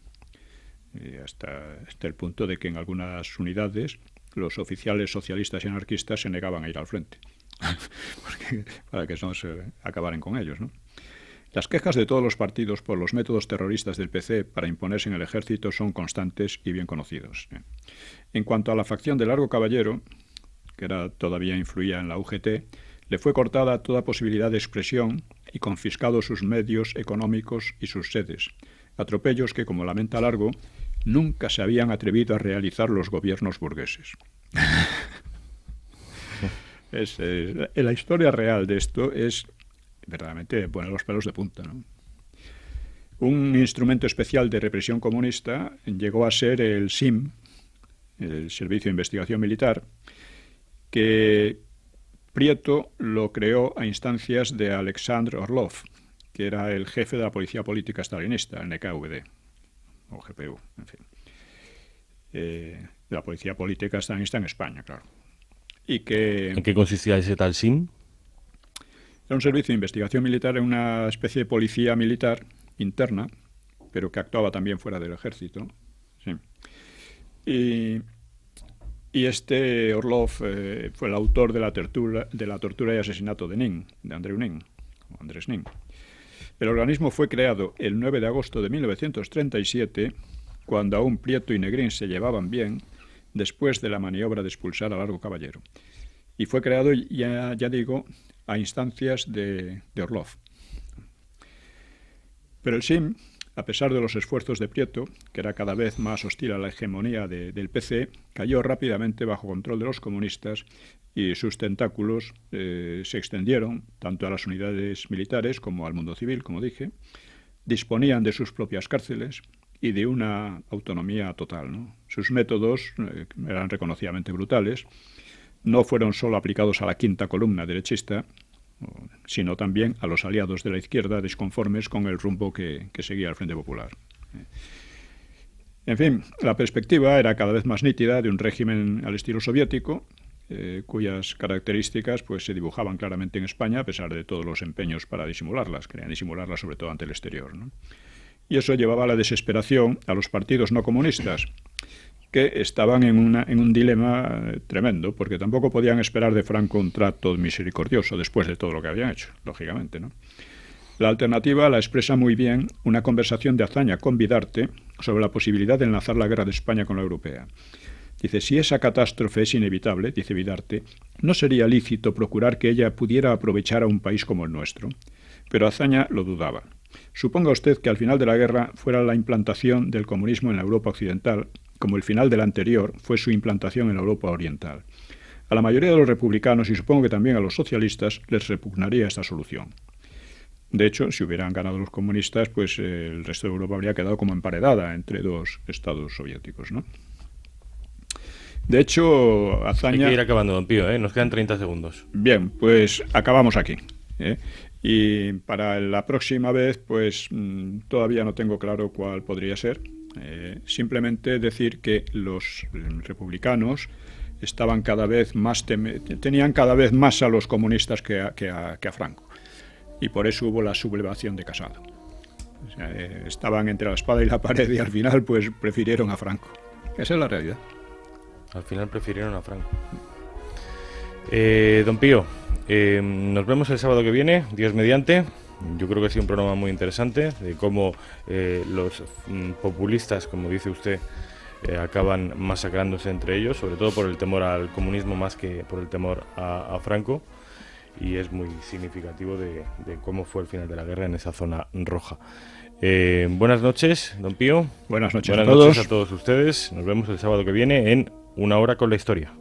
Y hasta el punto de que en algunas unidades los oficiales socialistas y anarquistas se negaban a ir al frente. Para que no se acabaran con ellos, ¿no? Las quejas de todos los partidos por los métodos terroristas del PC para imponerse en el ejército son constantes y bien conocidos. En cuanto a la facción de Largo Caballero, que todavía influía en la UGT, le fue cortada toda posibilidad de expresión y confiscados sus medios económicos y sus sedes, atropellos que, como lamenta Largo, nunca se habían atrevido a realizar los gobiernos burgueses. La historia real de esto es verdaderamente poner los pelos de punta, ¿no? Un instrumento especial de represión comunista llegó a ser el SIM, el Servicio de Investigación Militar, que Prieto lo creó a instancias de Alexandr Orlov, que era el jefe de la policía política stalinista, el NKVD, o GPU, en fin. La policía política stalinista en España, claro. Y que, ¿en qué consistía ese tal SIM? Era un servicio de investigación militar, en una especie de policía militar interna, pero que actuaba también fuera del ejército. Sí. Y este Orlov fue el autor de la tortura y asesinato de Nin, de Andreu Nin, o Andrés Nin. El organismo fue creado el 9 de agosto de 1937, cuando aún Prieto y Negrín se llevaban bien, después de la maniobra de expulsar a Largo Caballero. Y fue creado, ya digo, a instancias de Orlov. Pero el SIM, a pesar de los esfuerzos de Prieto, que era cada vez más hostil a la hegemonía del PC, cayó rápidamente bajo control de los comunistas y sus tentáculos se extendieron tanto a las unidades militares como al mundo civil, como dije. Disponían de sus propias cárceles y de una autonomía total, ¿no? Sus métodos eran reconocidamente brutales. No fueron solo aplicados a la quinta columna derechista, sino también a los aliados de la izquierda disconformes con el rumbo que seguía el Frente Popular. En fin, la perspectiva era cada vez más nítida de un régimen al estilo soviético, cuyas características pues, se dibujaban claramente en España, a pesar de todos los empeños para disimularlas. Querían disimularlas sobre todo ante el exterior, ¿no? Y eso llevaba a la desesperación a los partidos no comunistas, que estaban en un dilema tremendo, porque tampoco podían esperar de Franco un trato misericordioso después de todo lo que habían hecho, lógicamente, ¿no? La alternativa la expresa muy bien una conversación de Azaña con Vidarte sobre la posibilidad de enlazar la guerra de España con la europea. Dice, si esa catástrofe es inevitable, dice Vidarte, no sería lícito procurar que ella pudiera aprovechar a un país como el nuestro. Pero Azaña lo dudaba. Suponga usted que al final de la guerra fuera la implantación del comunismo en la Europa occidental, como el final del anterior fue su implantación en la Europa oriental. A la mayoría de los republicanos, y supongo que también a los socialistas, les repugnaría esta solución. De hecho, si hubieran ganado los comunistas, pues el resto de Europa habría quedado como emparedada entre dos estados soviéticos, ¿no? De hecho, Azaña... Hay que ir acabando, don Pío, ¿eh? Nos quedan 30 segundos. Bien, pues acabamos aquí, ¿eh? Y para la próxima vez, pues todavía no tengo claro cuál podría ser. Simplemente decir que los republicanos estaban cada vez más tenían cada vez más a los comunistas que a Franco. Y por eso hubo la sublevación de Casado. O sea, estaban entre la espada y la pared y al final pues prefirieron a Franco. Esa es la realidad. Al final prefirieron a Franco. Don Pío, nos vemos el sábado que viene, Dios mediante. Yo creo que ha sido un programa muy interesante de cómo los populistas, como dice usted, acaban masacrándose entre ellos, sobre todo por el temor al comunismo más que por el temor a Franco. Y es muy significativo de cómo fue el final de la guerra en esa zona roja. Buenas noches, don Pío. Buenas noches a todos ustedes. Nos vemos el sábado que viene en Una Hora con la Historia.